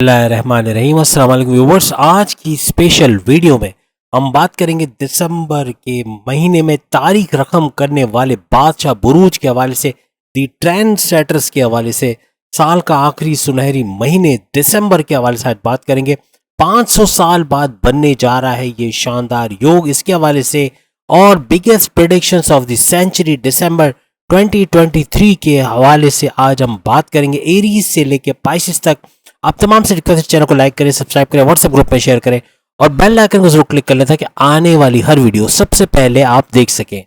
रहमान अस्सलाम वालेकुम व्यूवर्स। आज की स्पेशल वीडियो में हम बात करेंगे दिसंबर के महीने में तारीख रकम करने वाले बादशाह बुरूज के हवाले से, दी ट्रेंड सेटर्स के हवाले से, साल का आखिरी सुनहरी महीने दिसंबर के हवाले से आज बात करेंगे। 500 साल बाद बनने जा रहा है ये शानदार योग, इसके हवाले से, और biggest predictions of the century December 2023 के हवाले से आज हम बात करेंगे। एरीज से लेके पाइसेस तक आप तमाम से रिक्वेस्ट, चैनल को लाइक करें, सब्सक्राइब करें, व्हाट्सएप ग्रुप में शेयर करें और बेल आइकन को जरूर क्लिक कर लें ताकि आने वाली हर वीडियो सबसे पहले आप देख सकें।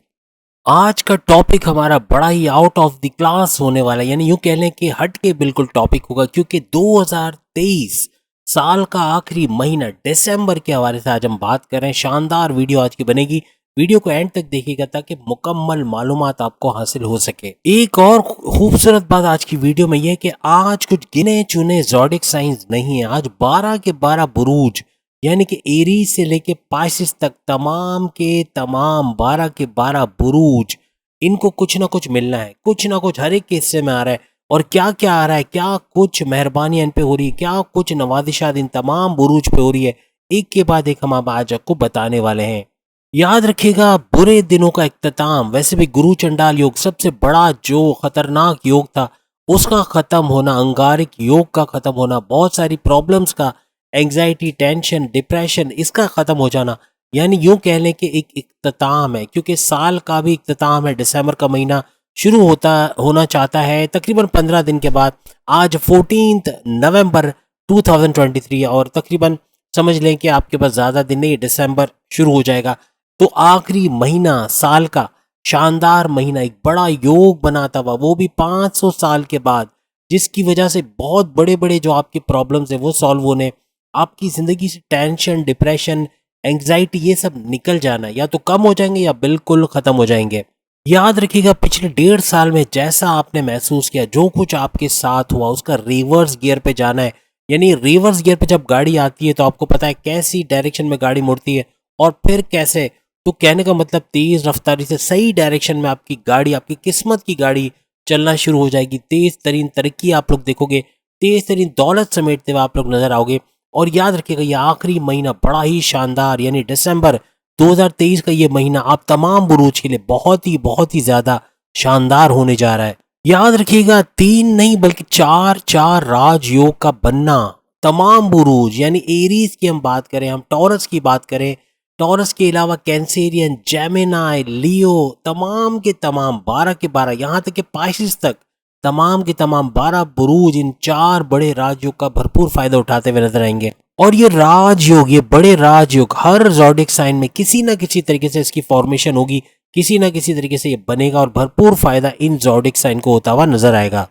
आज का टॉपिक हमारा बड़ा ही आउट ऑफ द क्लास होने वाला है, यानी यूं कह लें कि हट के बिल्कुल टॉपिक होगा, क्योंकि 2023 साल का आखिरी महीना दिसंबर के हवाले से आज हम बात कर रहे हैं। शानदार वीडियो आज की बनेगी, वीडियो को एंड तक देखिएगा ताकि मुकम्मल मालूमात आपको हासिल हो सके। एक और खूबसूरत बात आज की वीडियो में यह है कि आज कुछ गिने चुने ज़ोडिक साइंस नहीं है, आज 12 के 12 बुरूज यानी कि एरीज से लेके पाइसेस तक तमाम के तमाम 12 के 12 बुरूज, इनको कुछ ना कुछ मिलना है, कुछ ना कुछ हर एक के हिस्से में आ रहा है। और क्या क्या आ रहा है, क्या कुछ मेहरबानी इन पे हो रही है, क्या कुछ नवादिशात इन तमाम बुरूज पे हो रही है, एक के बाद एक हम आज आपको बताने वाले हैं। याद रखिएगा, बुरे दिनों का इख्तिताम, वैसे भी गुरु चंडाल योग सबसे बड़ा जो खतरनाक योग था उसका खत्म होना, अंगारिक योग का खत्म होना, बहुत सारी प्रॉब्लम्स का, एंजाइटी, टेंशन, डिप्रेशन, इसका खत्म हो जाना, यानी यूं कह लें कि एक इख्तिताम है, क्योंकि साल का भी इख्तिताम है। दिसंबर का महीना शुरू होना चाहता है तकरीबन 15 दिन के बाद। आज 14 नवंबर 2023 और तकरीबन समझ लें कि आपके पास ज़्यादा दिन नहीं, दिसंबर शुरू हो जाएगा। तो आखिरी महीना साल का शानदार महीना, एक बड़ा योग बनाता हुआ, वो भी 500 साल के बाद, जिसकी वजह से बहुत बड़े बड़े जो आपकी प्रॉब्लम्स है वो सॉल्व होने, आपकी ज़िंदगी से टेंशन, डिप्रेशन, एंग्जाइटी, ये सब निकल जाना, या तो कम हो जाएंगे या बिल्कुल ख़त्म हो जाएंगे। याद रखिएगा, पिछले 1.5 साल में जैसा आपने महसूस किया, जो कुछ आपके साथ हुआ, उसका रिवर्स गियर पे जाना है। यानी रिवर्स गियर पे जब गाड़ी आती है तो आपको पता है कैसी डायरेक्शन में गाड़ी मुड़ती है और फिर कैसे, तो कहने का मतलब तेज रफ्तारी से सही डायरेक्शन में आपकी गाड़ी, आपकी किस्मत की गाड़ी चलना शुरू हो जाएगी। तेज तरीन तरक्की आप लोग देखोगे, तेज तरीन दौलत समेटते हुए आप लोग नजर आओगे। और याद रखिएगा, ये आखिरी महीना बड़ा ही शानदार, यानी दिसंबर 2023 का ये महीना आप तमाम बुरूज के लिए बहुत ही ज्यादा शानदार होने जा रहा है। याद रखिएगा, 3 नहीं बल्कि 4 राजयोग का बनना, तमाम बुरूज, यानी एरीज की हम बात करें, हम टॉरस की बात करें, टॉरस के अलावा कैंसेरियन, जेमिनाई, लियो, तमाम के तमाम 12 के 12, यहाँ तक कि पाइसेस तक, तमाम के तमाम 12 बुरूज इन 4 बड़े राजयोग का भरपूर फायदा उठाते हुए नजर आएंगे। और ये राजयोग, ये बड़े राजयोग, हर ज़ोडिक साइन में किसी ना किसी तरीके से इसकी फॉर्मेशन होगी, किसी ना किसी तरीके से ये बनेगा और भरपूर फायदा इन ज़ोडिक साइन को होता हुआ नजर आएगा।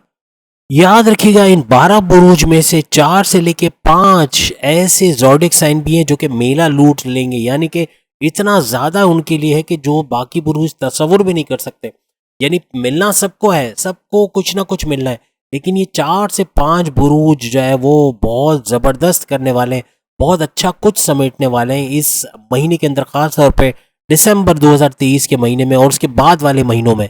याद रखिएगा, इन 12 बुरूज में से 4 से लेके 5 ऐसे ज़ोडिक साइन भी हैं जो कि मेला लूट लेंगे, यानी कि इतना ज़्यादा उनके लिए है कि जो बाकी बुरूज तसव्वुर भी नहीं कर सकते। यानी मिलना सबको है, सबको कुछ ना कुछ मिलना है, लेकिन ये 4 से 5 बुरूज जो है वो बहुत ज़बरदस्त करने वाले हैं, बहुत अच्छा कुछ समेटने वाले हैं इस महीने के अंदर, ख़ास तौर पर दिसंबर 2023 के महीने में और उसके बाद वाले महीनों में।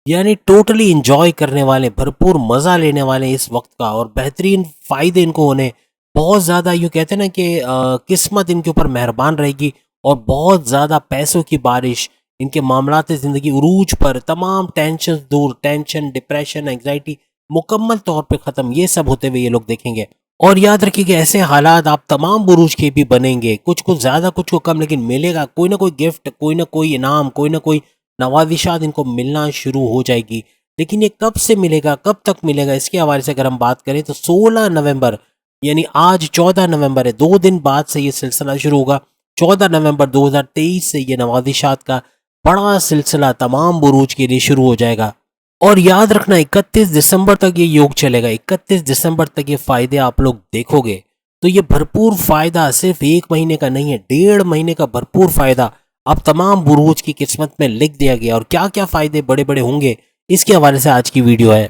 यानी टोटली इंजॉय करने वाले, भरपूर मज़ा लेने वाले इस वक्त का, और बेहतरीन फ़ायदे इनको होने, बहुत ज़्यादा यूँ कहते हैं ना कि किस्मत इनके ऊपर मेहरबान रहेगी और बहुत ज़्यादा पैसों की बारिश, इनके मामलात ज़िंदगी उरूज पर, तमाम टेंशन दूर, टेंशन, डिप्रेशन, एंग्जाइटी मुकम्मल तौर पे ख़त्म, ये सब होते हुए ये लोग देखेंगे। और याद रखिएगा, ऐसे हालात आप तमाम बुरूज के भी बनेंगे, कुछ को ज़्यादा कुछ को कम, लेकिन मिलेगा कोई ना कोई गिफ्ट, कोई ना कोई इनाम, कोई ना कोई नवादिशात इनको मिलना शुरू हो जाएगी। लेकिन ये कब से मिलेगा, कब तक मिलेगा, इसके हवाले से अगर हम बात करें तो 16 नवंबर, यानी आज 14 नवंबर है, 2 दिन बाद से ये सिलसिला शुरू होगा। 14 नवंबर 2023 से ये नवादिशात का बड़ा सिलसिला तमाम बुरूज के लिए शुरू हो जाएगा। और याद रखना, 31 दिसंबर तक ये योग चलेगा, 31 दिसंबर तक ये फायदे आप लोग देखोगे। तो ये भरपूर फायदा सिर्फ 1 महीने का नहीं है, 1.5 महीने का भरपूर फायदा अब तमाम बुरूज की किस्मत में लिख दिया गया। और क्या क्या फायदे बड़े बड़े होंगे, इसके हवाले से आज की वीडियो है।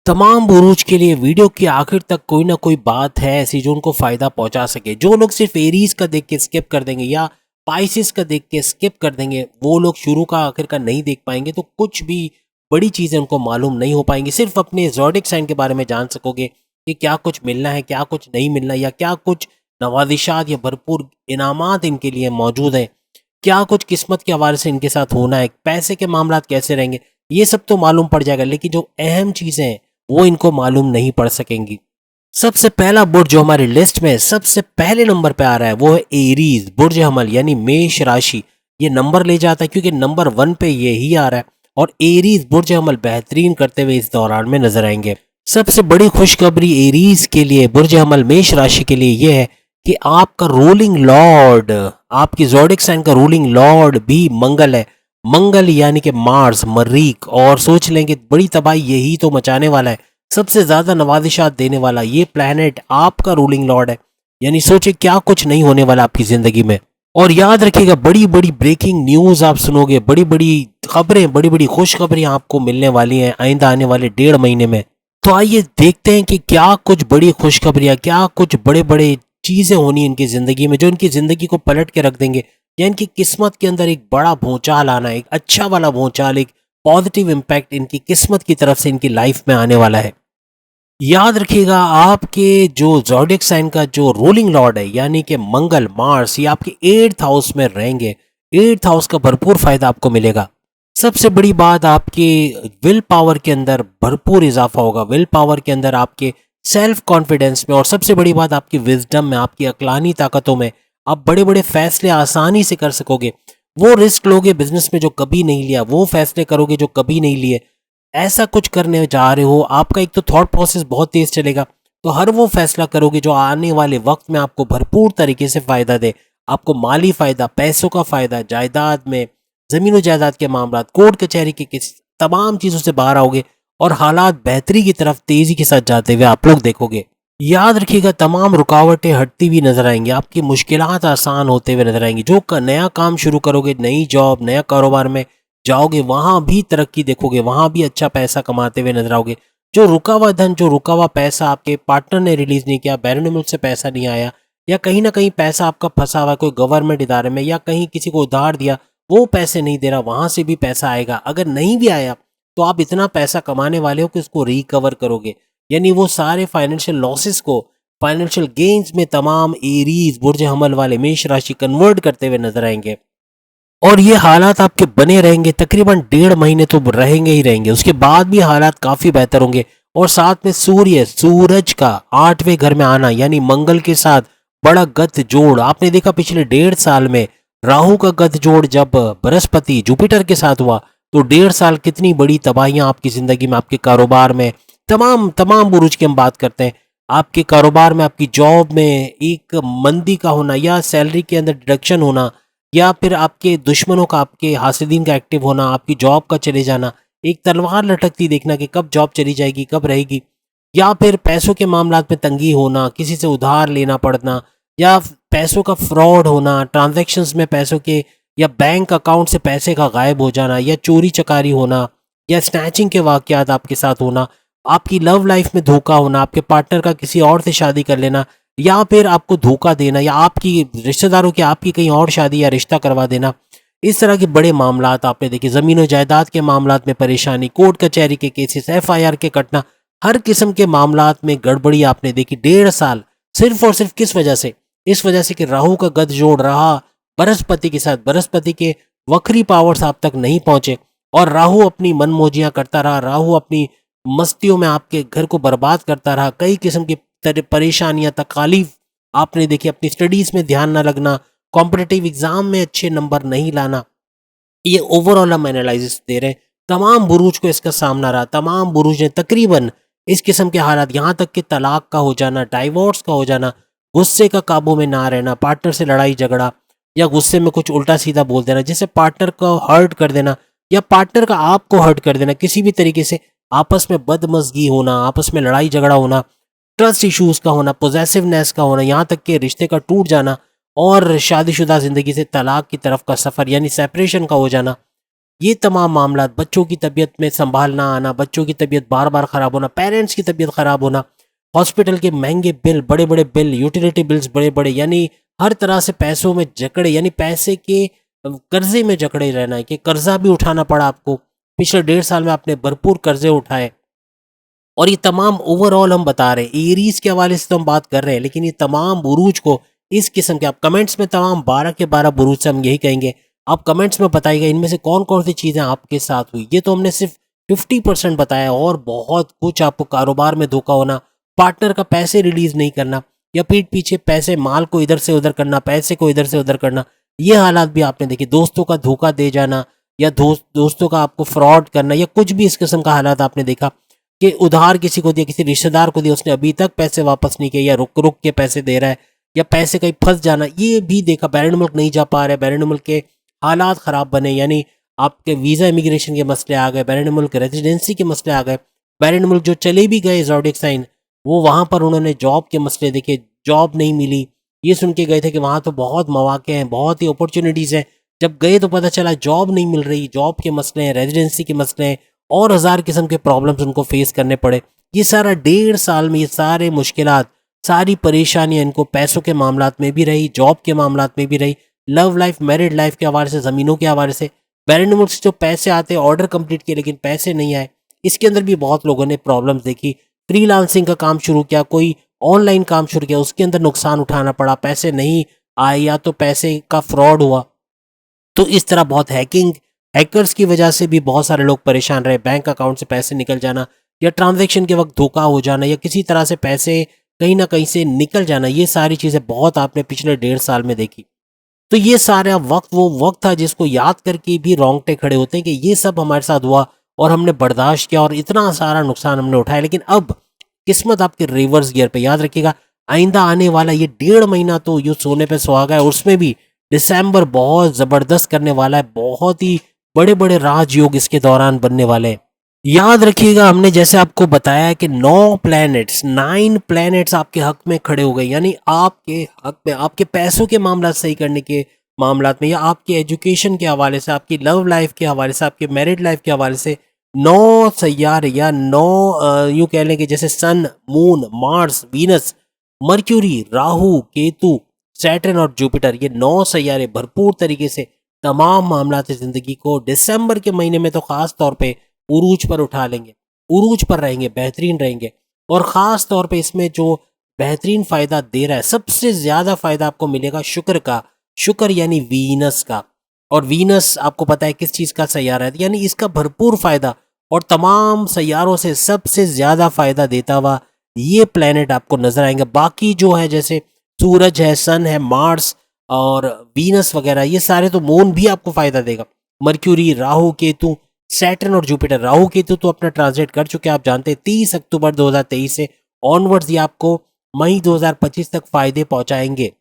तमाम बुरूज के लिए वीडियो के आखिर तक कोई ना कोई बात है ऐसी जो उनको फायदा पहुंचा सके। जो लोग सिर्फ एरीज का देख के स्किप कर देंगे या पाइसेस का देख के स्किप कर देंगे, वो लोग शुरू का आखिर का नहीं देख पाएंगे, तो कुछ भी बड़ी चीज़ें उनको मालूम नहीं हो पाएंगी। सिर्फ अपने ज़ोडिक साइन के बारे में जान सकोगे, कि क्या कुछ मिलना है, क्या कुछ नहीं मिलना, या क्या कुछ नवाज़िशात या भरपूर इनामात इनके लिए मौजूद हैं, क्या कुछ किस्मत के हवाले से इनके साथ होना है, पैसे के मामलात कैसे रहेंगे, ये सब तो मालूम पड़ जाएगा, लेकिन जो अहम चीज़ें हैं वो इनको मालूम नहीं पड़ सकेंगी। सबसे पहला बुर्ज जो हमारी लिस्ट में सबसे पहले नंबर पे आ रहा है वो है एरीज, बुर्ज हमल यानी मेष राशि। ये नंबर ले जाता है क्योंकि नंबर 1 पे ये ही आ रहा है, और एरीज बुर्ज हमल बेहतरीन करते हुए इस दौरान में नजर आएंगे। सबसे बड़ी खुशखबरी एरीज के लिए, बुर्ज हमल मेष राशि के लिए ये है कि आपका रूलिंग लॉर्ड, आपकी ज़ोडिक साइन का रूलिंग लॉर्ड भी मंगल है। मंगल यानी कि मार्स, मरीक, और सोच लेंगे बड़ी तबाही यही तो मचाने वाला है, सबसे ज्यादा नवाजिशात देने वाला ये प्लैनेट आपका रूलिंग लॉर्ड है। यानी सोचिए क्या कुछ नहीं होने वाला आपकी जिंदगी में। और याद रखिएगा, बड़ी बड़ी ब्रेकिंग न्यूज आप सुनोगे, बड़ी बड़ी खबरें, बड़ी बड़ी खुशखबरियां आपको मिलने वाली हैं आइंदा आने वाले 1.5 महीने में। तो आइए देखते हैं कि क्या कुछ बड़ी खुशखबरियां, क्या कुछ बड़े बड़े चीजें होनी इनकी जिंदगी में जो इनकी जिंदगी को पलट के रख देंगे, या इनकी किस्मत के अंदर एक बड़ा भूचाल आना, एक अच्छा वाला भूचाल, एक पॉजिटिव इम्पैक्ट इनकी किस्मत की तरफ से इनकी लाइफ में आने वाला है। याद रखिएगा, आपके जो ज़ोडिएक साइन का जो रूलिंग लॉर्ड है यानी कि मंगल, मार्स, ये आपके 8th हाउस में रहेंगे। 8th हाउस का भरपूर फायदा आपको मिलेगा। सबसे बड़ी बात, आपके विल पावर के अंदर भरपूर इजाफा होगा, विल पावर के अंदर, आपके सेल्फ कॉन्फिडेंस में, और सबसे बड़ी बात आपकी विजडम में, आपकी अक्लानी ताकतों में। आप बड़े बड़े फैसले आसानी से कर सकोगे। वो रिस्क लोगे बिजनेस में जो कभी नहीं लिया, वो फैसले करोगे जो कभी नहीं लिए। ऐसा कुछ करने जा रहे हो, आपका एक तो थॉट प्रोसेस बहुत तेज चलेगा, तो हर वो फैसला करोगे जो आने वाले वक्त में आपको भरपूर तरीके से फायदा दे। आपको माली फायदा, पैसों का फायदा, जायदाद में, जमीन जायदाद के मामला, कोर्ट कचहरी के किस तमाम चीजों से बाहर आओगे, और हालात बेहतरी की तरफ तेजी के साथ जाते हुए आप लोग देखोगे। याद रखिएगा, तमाम रुकावटें हटती हुई नजर आएंगी, आपकी मुश्किलात आसान होते हुए नजर आएंगी। जो नया काम शुरू करोगे, नई जॉब, नया कारोबार में जाओगे, वहां भी तरक्की देखोगे, वहां भी अच्छा पैसा कमाते हुए नजर आओगे। जो रुका हुआ धन, जो रुका हुआ पैसा आपके पार्टनर ने रिलीज नहीं किया, बैरून मुल्क से पैसा नहीं आया, या कहीं ना कहीं पैसा आपका फंसा हुआ है कोई गवर्नमेंट इदारे में, या कहीं किसी को उधार दिया, वो पैसे नहीं दे रहा, वहां से भी पैसा आएगा। अगर नहीं भी आया तो आप इतना पैसा कमाने वाले हो कि उसको रिकवर करोगे। यानी वो सारे फाइनेंशियल लॉसेस को फाइनेंशियल गेन्स में तमाम एरीज बुर्ज हमल वाले मेष राशि कन्वर्ट करते हुए नजर आएंगे। और ये हालात आपके बने रहेंगे तकरीबन 1.5 महीने तो रहेंगे ही रहेंगे, उसके बाद भी हालात काफी बेहतर होंगे। और साथ में सूरज का 8वें घर में आना, यानी मंगल के साथ बड़ा गत जोड़। आपने देखा पिछले 1.5 साल में राहु का गत जोड़ जब बृहस्पति जुपिटर के साथ हुआ, तो 1.5 साल कितनी बड़ी तबाहियां आपकी जिंदगी में, आपके कारोबार में, तमाम तमाम बुरुज की हम बात करते हैं। आपके कारोबार में, आपकी जॉब में एक मंदी का होना, या सैलरी के अंदर डिडक्शन होना, या फिर आपके दुश्मनों का, आपके हासिदीन का एक्टिव होना, आपकी जॉब का चले जाना, एक तलवार लटकती देखना कि कब जॉब चली जाएगी, कब रहेगी। या फिर पैसों के मामलात में तंगी होना, किसी से उधार लेना पड़ना, या पैसों का फ्रॉड होना, ट्रांजैक्शंस में पैसों के, या बैंक अकाउंट से पैसे का गायब हो जाना, या चोरी चकारी होना, या स्नैचिंग के वाकयात आपके साथ होना, आपकी लव लाइफ में धोखा होना, आपके पार्टनर का किसी और से शादी कर लेना, या फिर आपको धोखा देना, या आपकी रिश्तेदारों की आपकी कहीं और शादी या रिश्ता करवा देना। इस तरह के बड़े मामलात आपने देखे। ज़मीन और जायदाद के मामलात में परेशानी, कोर्ट कचहरी के केसेस, एफआईआर के कटना, हर किस्म के मामलात में गड़बड़ी आपने देखी 1.5 साल। सिर्फ और सिर्फ किस वजह से? इस वजह से कि राहु का गद जोड़ रहा बृहस्पति के साथ, बृहस्पति के वक्री पावर्स आप तक नहीं पहुंचे, और राहु अपनी मनमोजियां करता रहा, राहु अपनी मस्तियों में आपके घर को बर्बाद करता रहा। कई किस्म की परेशानियां, तकालीफ आपने देखी, अपनी स्टडीज में ध्यान न लगना, कॉम्पिटिटिव एग्जाम में अच्छे नंबर नहीं लाना। ये ओवरऑल हम एनालिसिस दे रहे हैं। तमाम बुरूज को इसका सामना रहा, तमाम बुरूज ने तकरीबन इस किस्म के हालात, यहाँ तक कि तलाक का हो जाना, डाइवोर्स का हो जाना, गुस्से का काबू में ना रहना, पार्टनर से लड़ाई झगड़ा, या गुस्से में कुछ उल्टा सीधा बोल देना जिससे पार्टनर को हर्ट कर देना, या पार्टनर का आपको हर्ट कर देना, किसी भी तरीके से आपस में बदमजगी होना, आपस में लड़ाई झगड़ा होना, ट्रस्ट इश्यूज का होना, पोजेसिवनेस का होना, यहाँ तक कि रिश्ते का टूट जाना, और शादीशुदा जिंदगी से तलाक की तरफ का सफर यानी सेपरेशन का हो जाना। ये तमाम मामला, बच्चों की तबीयत में संभाल ना आना, बच्चों की तबीयत बार बार खराब होना, पेरेंट्स की तबीयत खराब होना, हॉस्पिटल के महंगे बिल, बड़े बड़े बिल, यूटिलिटी बिल्स बड़े बड़े, यानी हर तरह से पैसों में जकड़े, यानी पैसे के कर्जे में जकड़े रहना है कि कर्जा भी उठाना पड़ा आपको। पिछले 1.5 साल में आपने भरपूर कर्जे उठाए, और ये तमाम ओवरऑल हम बता रहे हैं, एरीज के हवाले से तो हम बात कर रहे हैं, लेकिन ये तमाम बुरूज को इस किस्म के, आप कमेंट्स में तमाम 12 के 12 बुरूज से हम यही कहेंगे, आप कमेंट्स में बताइएगा इनमें से कौन कौन सी चीज़ें आपके साथ हुई। ये तो हमने सिर्फ 50% बताया, और बहुत कुछ, आपको कारोबार में धोखा होना, पार्टनर का पैसे रिलीज नहीं करना, या पीठ पीछे पैसे, माल को इधर से उधर करना, पैसे को इधर से उधर करना, ये हालात भी आपने देखे, दोस्तों का धोखा दे जाना, या दोस्तों का आपको फ्रॉड करना, या कुछ भी इस किस्म का हालात आपने देखा कि उधार किसी को दिया, किसी रिश्तेदार को दिया, उसने अभी तक पैसे वापस नहीं किए, या रुक रुक के पैसे दे रहा है, या पैसे कहीं फंस जाना, ये भी देखा। बैरून मुल्क नहीं जा पा रहे, बैरून मुल्क के हालात ख़राब बने, यानी आपके वीज़ा इमिग्रेशन के मसले आ गए, बैरून मुल्क रेजिडेंसी के मसले आ गए, बैरून मुल्क जो चले भी गए ज़ोडिक साइन, वो वहाँ पर उन्होंने जॉब के मसले देखे, जॉब नहीं मिली, ये सुन के गए थे कि वहाँ तो बहुत मौके हैं, बहुत ही अपॉर्चुनिटीज़ हैं। जब गए तो पता चला जॉब नहीं मिल रही, जॉब के मसले हैं, रेजिडेंसी के मसले हैं, और 1000 किस्म के प्रॉब्लम्स उनको फेस करने पड़े। ये सारा 1.5 साल में ये सारे मुश्किलात, सारी परेशानियां इनको पैसों के मामलात में भी रही, जॉब के मामलात में भी रही, लव लाइफ, मैरिड लाइफ के हवाले से, ज़मीनों के हवाले से। बैरून मुल्क से जो पैसे आते, ऑर्डर कंप्लीट किए लेकिन पैसे नहीं आए, इसके अंदर भी बहुत लोगों ने प्रॉब्लम्स देखी। फ्रीलांसिंग का काम शुरू किया, कोई ऑनलाइन काम शुरू किया, उसके अंदर नुकसान उठाना पड़ा, पैसे नहीं आए, या तो पैसे का फ्रॉड हुआ। तो इस तरह बहुत हैकर्स की वजह से भी बहुत सारे लोग परेशान रहे, बैंक अकाउंट से पैसे निकल जाना, या ट्रांजैक्शन के वक्त धोखा हो जाना, या किसी तरह से पैसे कहीं ना कहीं से निकल जाना, ये सारी चीज़ें बहुत आपने पिछले 1.5 साल में देखी। तो ये सारा वक्त वो वक्त था जिसको याद करके भी रोंगटे खड़े होते हैं कि ये सब हमारे साथ हुआ, और हमने बर्दाश्त किया, और इतना सारा नुकसान हमने उठाया। लेकिन अब किस्मत आपके रिवर्स गियर पे, याद रखिएगा, आइंदा आने वाला ये 1.5 महीना तो यूँ सोने पे सुहागा है, उसमें भी दिसंबर बहुत ज़बरदस्त करने वाला है, बहुत ही बड़े बड़े राजयोग इसके दौरान बनने वाले हैं। याद रखिएगा, हमने जैसे आपको बताया कि 9 प्लैनेट्स आपके हक में खड़े हो गए, यानी आपके हक में, आपके पैसों के मामला सही करने के मामलात में, या आपके एजुकेशन के हवाले से, आपकी लव लाइफ के हवाले से, आपके मैरिड लाइफ के हवाले से 9 सैयारे, या 9 यूँ कह लें कि जैसे sun, moon, Mars, Venus, Mercury, Rahu, Ketu, Saturn और जुपिटर, ये 9 सैयारे भरपूर तरीके से तमाम मामलात ज़िंदगी को दिसंबर के महीने में तो ख़ास तौर पे उरूज पर उठा लेंगे, उरूज पर रहेंगे, बेहतरीन रहेंगे। और ख़ास तौर पे इसमें जो बेहतरीन फ़ायदा दे रहा है, सबसे ज़्यादा फ़ायदा आपको मिलेगा शुक्र का, शुक्र यानी वीनस का। और वीनस आपको पता है किस चीज़ का सैयारा है, यानी इसका भरपूर फ़ायदा, और तमाम सैयारों से सबसे ज़्यादा फ़ायदा देता हुआ ये प्लैनेट आपको नज़र आएंगे। बाकी जो है जैसे सूरज है, सन है, मार्स और वीनस वगैरह, ये सारे, तो मून भी आपको फ़ायदा देगा, मर्क्यूरी, राहु, केतु, सैटर्न और जुपिटर। राहु केतु तो अपना ट्रांजिट कर चुके हैं, आप जानते हैं 30 अक्टूबर 2023 से ऑनवर्ड्स ये आपको मई 2025 तक फ़ायदे पहुंचाएंगे,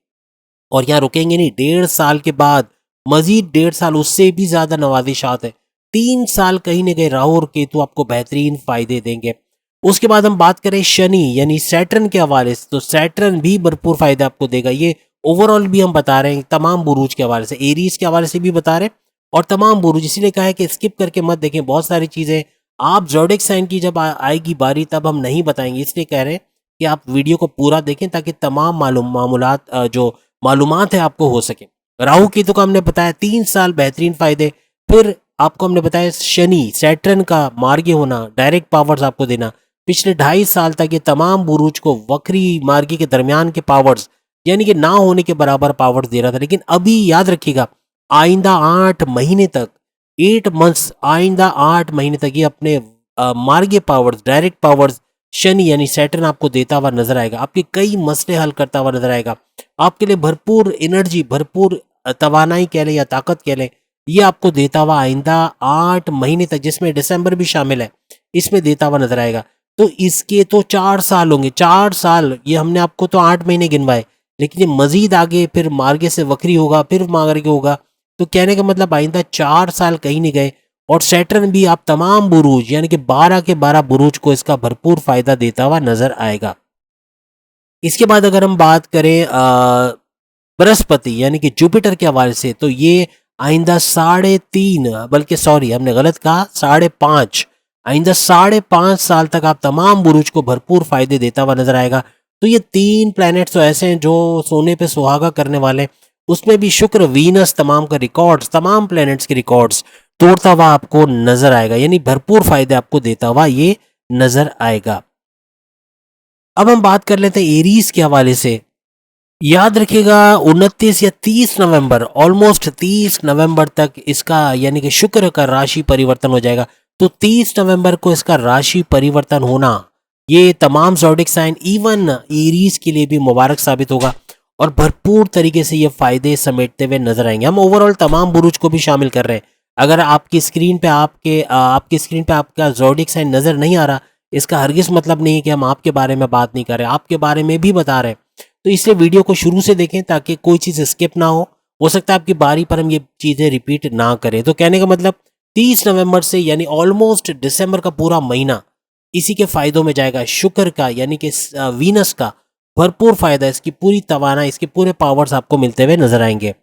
और यहाँ रुकेंगे नहीं। 1.5 साल के बाद मजीद 1.5 साल, उससे भी ज़्यादा नवाजिशात है। 3 साल कहीं न कहीं राहु और केतु आपको बेहतरीन फ़ायदे देंगे। उसके बाद हम बात करें शनि यानी सैटर्न के हवाले से, तो सैटर्न भी भरपूर फ़ायदा आपको देगा। ये ओवरऑल भी हम बता रहे हैं तमाम बुरूज के हवाले से, एरीज के हवाले से भी बता रहे हैं, और तमाम बुरूज, इसीलिए कहा है कि स्किप करके मत देखें। बहुत सारी चीज़ें आप ज़ोडिएक साइन की जब आएगी बारी तब हम नहीं बताएंगे, इसलिए कह रहे हैं कि आप वीडियो को पूरा देखें ताकि तमाम मामूलात जो मालूमात है आपको हो सके। राहु केतु का हमने बताया 3 साल बेहतरीन फ़ायदे। फिर आपको हमने बताया शनि, सैटर्न का मार्गी होना, डायरेक्ट पावर्स आपको देना। पिछले 2.5 साल तक ये तमाम बुरूज को वक्री मार्गी के दरमियान के पावर्स, यानी कि ना होने के बराबर पावर्स दे रहा था, लेकिन अभी याद रखिएगा आइंदा 8 महीने तक, 8 मंथ्स, आइंदा 8 महीने तक ये अपने मार्गे पावर्स, डायरेक्ट पावर्स शनि यानी सैटर्न आपको देता हुआ नजर आएगा। आपके कई मसले हल करता हुआ नजर आएगा। आपके लिए भरपूर एनर्जी, भरपूर तवानाई कह लें या ताकत कह लें, ये आपको देता हुआ आइंदा 8 महीने तक, जिसमें दिसंबर भी शामिल है, इसमें देता हुआ नजर आएगा। तो इसके तो 4 साल होंगे, 4 साल। ये हमने आपको तो 8 महीने गिनवाए, लेकिन ये मजीद आगे फिर मार्गे से वक्री होगा, फिर मार्गे होगा। तो कहने का मतलब आइंदा 4 साल कहीं नहीं गए। और सैटर्न भी आप तमाम बुरूज यानी कि 12 के 12 बुरूज को इसका भरपूर फायदा देता हुआ नजर आएगा। इसके बाद अगर हम बात करें बृहस्पति यानी कि जुपिटर के हवाले से, तो ये आइंदा 3.5, बल्कि सॉरी हमने गलत कहा, 5.5, आइंदा 5.5 साल तक आप तमाम बुरूज को भरपूर फायदे देता हुआ नजर आएगा। तो ये 3 प्लैनेट्स तो ऐसे हैं जो सोने पे सुहागा करने वाले, उसमें भी शुक्र, वीनस, तमाम का रिकॉर्ड्स, तमाम प्लैनेट्स के रिकॉर्ड्स तोड़ता हुआ आपको नजर आएगा, यानी भरपूर फायदे आपको देता हुआ ये नजर आएगा। अब हम बात कर लेते हैं एरीज के हवाले से। याद रखिएगा 29 या 30 नवंबर, ऑलमोस्ट 30 नवंबर तक इसका यानी कि शुक्र का राशि परिवर्तन हो जाएगा। तो 30 नवंबर को इसका राशि परिवर्तन होना ये तमाम ज़ोडिक साइन इवन एरीज के लिए भी मुबारक साबित होगा और भरपूर तरीके से ये फायदे समेटते हुए नजर आएंगे। हम ओवरऑल तमाम बुरुज को भी शामिल कर रहे हैं। अगर आपकी स्क्रीन पे आपकी स्क्रीन पे आपका ज़ोडिक साइन नजर नहीं आ रहा, इसका हरगिज मतलब नहीं है कि हम आपके बारे में बात नहीं कर रहे, आपके बारे में भी बता रहे हैं। तो इसलिए वीडियो को शुरू से देखें ताकि कोई चीज़ स्किप ना हो सकता है आपकी बारी पर हम ये चीज़ें रिपीट ना करें। तो कहने का मतलब 30 नवंबर से यानी ऑलमोस्ट दिसंबर का पूरा महीना इसी के फायदों में जाएगा। शुक्र का यानी कि वीनस का भरपूर फायदा, इसकी पूरी तवाना, इसके पूरे पावर्स आपको मिलते हुए नजर आएंगे।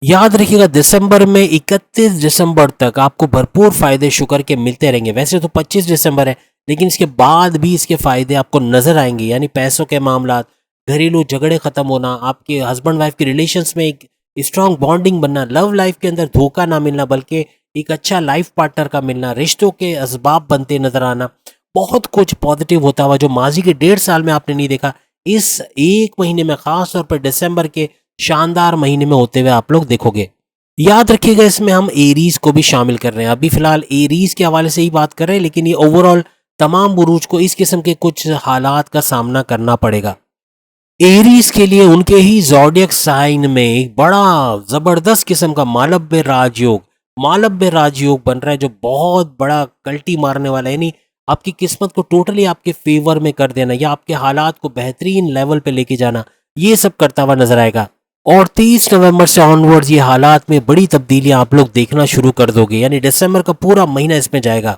याद रखिएगा दिसंबर में 31 दिसंबर तक आपको भरपूर फायदे शुक्र के मिलते रहेंगे। वैसे तो 25 दिसंबर है, लेकिन इसके बाद भी इसके फायदे आपको नजर आएंगे, यानी पैसों के मामला, घरेलू झगड़े खत्म होना, आपके हस्बैंड वाइफ के रिलेशंस में एक स्ट्रांग बॉन्डिंग बनना, लव लाइफ के अंदर धोखा ना मिलना बल्कि एक अच्छा लाइफ पार्टनर का मिलना, रिश्तों के असबाब बनते नजर आना, बहुत कुछ पॉजिटिव होता हुआ जो माजी के 1.5 साल में आपने नहीं देखा, इस एक महीने में खास तौर पर दिसंबर के शानदार महीने में होते हुए आप लोग देखोगे। याद रखिएगा इसमें हम एरीज को भी शामिल कर रहे हैं। अभी फिलहाल एरीज के हवाले से ही बात कर रहे हैं, लेकिन ये ओवरऑल तमाम बुरूज को इस किस्म के कुछ हालात का सामना करना पड़ेगा। एरीज के लिए उनके ही ज़ोडिएक साइन में एक बड़ा जबरदस्त किस्म का मालव्य राजयोग बन रहा है, जो बहुत बड़ा कल्टी मारने वाला है, यानी आपकी किस्मत को टोटली आपके फेवर में कर देना या आपके हालात को बेहतरीन लेवल पे लेके जाना, ये सब करता हुआ नजर आएगा। और 30 नवंबर से ऑनवर्ड्स ये हालात में बड़ी तब्दीलियां आप लोग देखना शुरू कर दोगे, यानी दिसंबर का पूरा महीना इसमें जाएगा।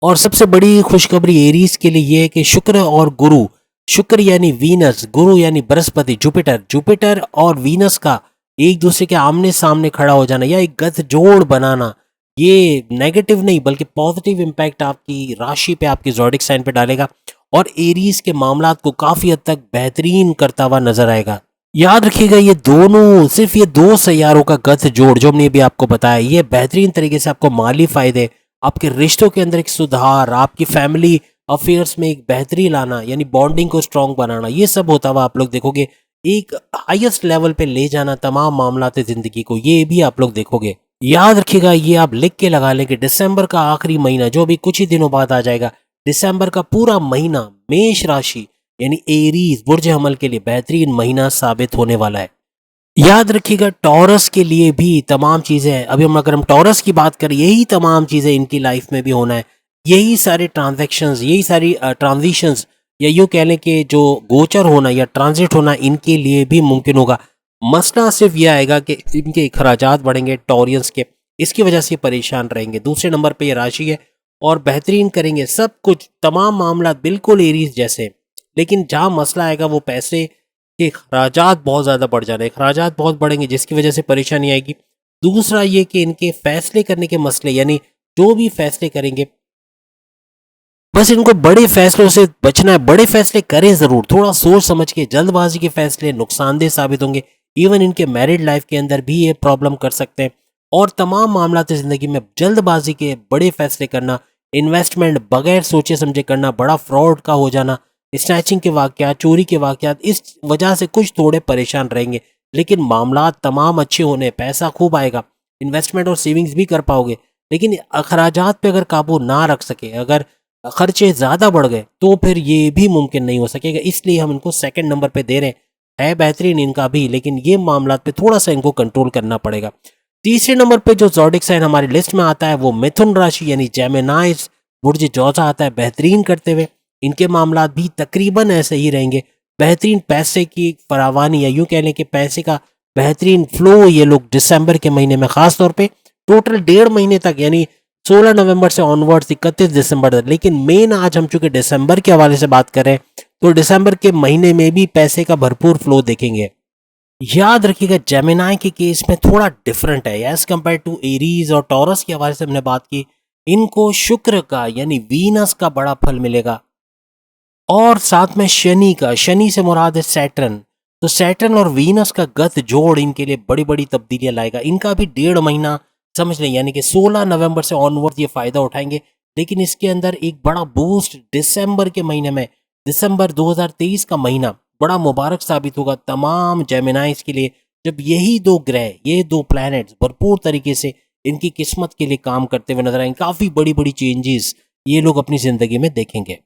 और सबसे बड़ी खुशखबरी एरीज के लिए ये है कि शुक्र और गुरु, शुक्र यानी वीनस, गुरु यानी बृहस्पति, जुपिटर और वीनस का एक दूसरे के आमने सामने खड़ा हो जाना या एक गठजोड़ बनाना, ये नेगेटिव नहीं बल्कि पॉजिटिव इम्पैक्ट आपकी राशि पे, आपकी ज़ोडिक साइन पे डालेगा और एरीज के मामलात को काफी हद तक बेहतरीन करता हुआ नजर आएगा। याद रखिएगा ये दोनों, सिर्फ ये दो सैयारों का गठजोड़ जो हमने भी आपको बताया, ये बेहतरीन तरीके से आपको माली फायदे, आपके रिश्तों के अंदर एक सुधार, आपकी फैमिली अफेयर्स में एक बेहतरी लाना, यानी बॉन्डिंग को स्ट्रॉन्ग बनाना, ये सब होता हुआ आप लोग देखोगे। एक हाईएस्ट लेवल पे ले जाना तमाम मामलात जिंदगी को, ये भी आप लोग देखोगे। याद रखिएगा ये आप लिख के लगा लें कि दिसंबर का आखिरी महीना जो अभी कुछ ही दिनों बाद आ जाएगा, दिसंबर का पूरा महीना मेष राशि यानी एरीज बुर्ज हमल के लिए बेहतरीन महीना साबित होने वाला है। याद रखिएगा टॉरस के लिए भी तमाम चीज़ें, अभी हम अगर हम टॉरस की बात करें, यही तमाम चीज़ें इनकी लाइफ में भी होना है। यही सारे ट्रांजैक्शंस, यही सारी ट्रांजिशंस या यूँ कह लें कि जो गोचर होना या ट्रांजिट होना इनके लिए भी मुमकिन होगा। मसला सिर्फ यह आएगा कि इनके अखराजात बढ़ेंगे टॉरियंस के, इसकी वजह से ये परेशान रहेंगे। दूसरे नंबर पे ये राशि है और बेहतरीन करेंगे सब कुछ, तमाम मामला बिल्कुल एरीज जैसे, लेकिन जहाँ मसला आएगा वो पैसे के अखराजात बहुत ज़्यादा बढ़ जा रहे हैं, अखराजात बहुत बढ़ेंगे जिसकी वजह से परेशानी आएगी। दूसरा ये कि इनके फैसले करने के मसले, यानी जो भी फैसले करेंगे बस इनको बड़े फैसलों से बचना है। बड़े फैसले करें ज़रूर, थोड़ा सोच समझ के, जल्दबाजी के फैसले नुकसानदेह साबित होंगे। इवन इनके मैरिड लाइफ के अंदर भी ये प्रॉब्लम कर सकते हैं। और तमाम मामला ज़िंदगी में जल्दबाजी के बड़े फैसले करना, इन्वेस्टमेंट बगैर सोचे समझे करना, बड़ा फ्रॉड का हो जाना, स्नैचिंग के वाक़यात, चोरी के वाक़यात, इस वजह से कुछ थोड़े परेशान रहेंगे। लेकिन मामला तमाम अच्छे होने, पैसा खूब आएगा, इन्वेस्टमेंट और सेविंग्स भी कर पाओगे। लेकिन अखराजात पे अगर काबू ना रख सके, अगर खर्चे ज़्यादा बढ़ गए तो फिर ये भी मुमकिन नहीं हो सकेगा। इसलिए हम इनको सेकंड नंबर पे दे रहे हैं। है बेहतरीन इनका भी, लेकिन ये मामला पे थोड़ा सा इनको कंट्रोल करना पड़ेगा। तीसरे नंबर पे जो ज़ोडिक साइन हमारी लिस्ट में आता है वो मिथुन राशि यानी जेमिनाइज बुर्ज जोजा आता है, बेहतरीन करते हुए। इनके मामला भी तकरीबन ऐसे ही रहेंगे। बेहतरीन पैसे की फरावानी या यूँ कह लें कि पैसे का बेहतरीन फ्लो ये लोग दिसंबर के महीने में ख़ास तौर पे टोटल 1.5 महीने तक, यानी 16 नवंबर से ऑनवर्ड्स 31 दिसंबर तक। लेकिन मेन आज हम चूंकि दिसंबर के हवाले से बात कर रहे हैं तो दिसंबर के महीने में भी पैसे का भरपूर फ्लो देखेंगे। याद रखिएगा जेमिनाई के केस में थोड़ा डिफरेंट है एज कंपेयर टू एरीज और टॉरस के हवाले से हमने बात की। इनको शुक्र का यानी वीनस का बड़ा फल मिलेगा और साथ में शनि का, शनि से मुराद है सैटर्न। तो सैटर्न और वीनस का गत जोड़ इनके लिए बड़ी बड़ी तब्दीलियां लाएगा। इनका भी 1.5 महीना समझ लें, यानी कि 16 नवंबर से ऑनवर्ड ये फायदा उठाएंगे। लेकिन इसके अंदर एक बड़ा बूस्ट दिसंबर के महीने में, दिसंबर 2023 का महीना बड़ा मुबारक साबित होगा तमाम जेमिनाइज के लिए, जब यही दो ग्रह, ये दो प्लैनेट्स भरपूर तरीके से इनकी किस्मत के लिए काम करते हुए नजर आएंगे। काफ़ी बड़ी बड़ी चेंजेस ये लोग अपनी ज़िंदगी में देखेंगे।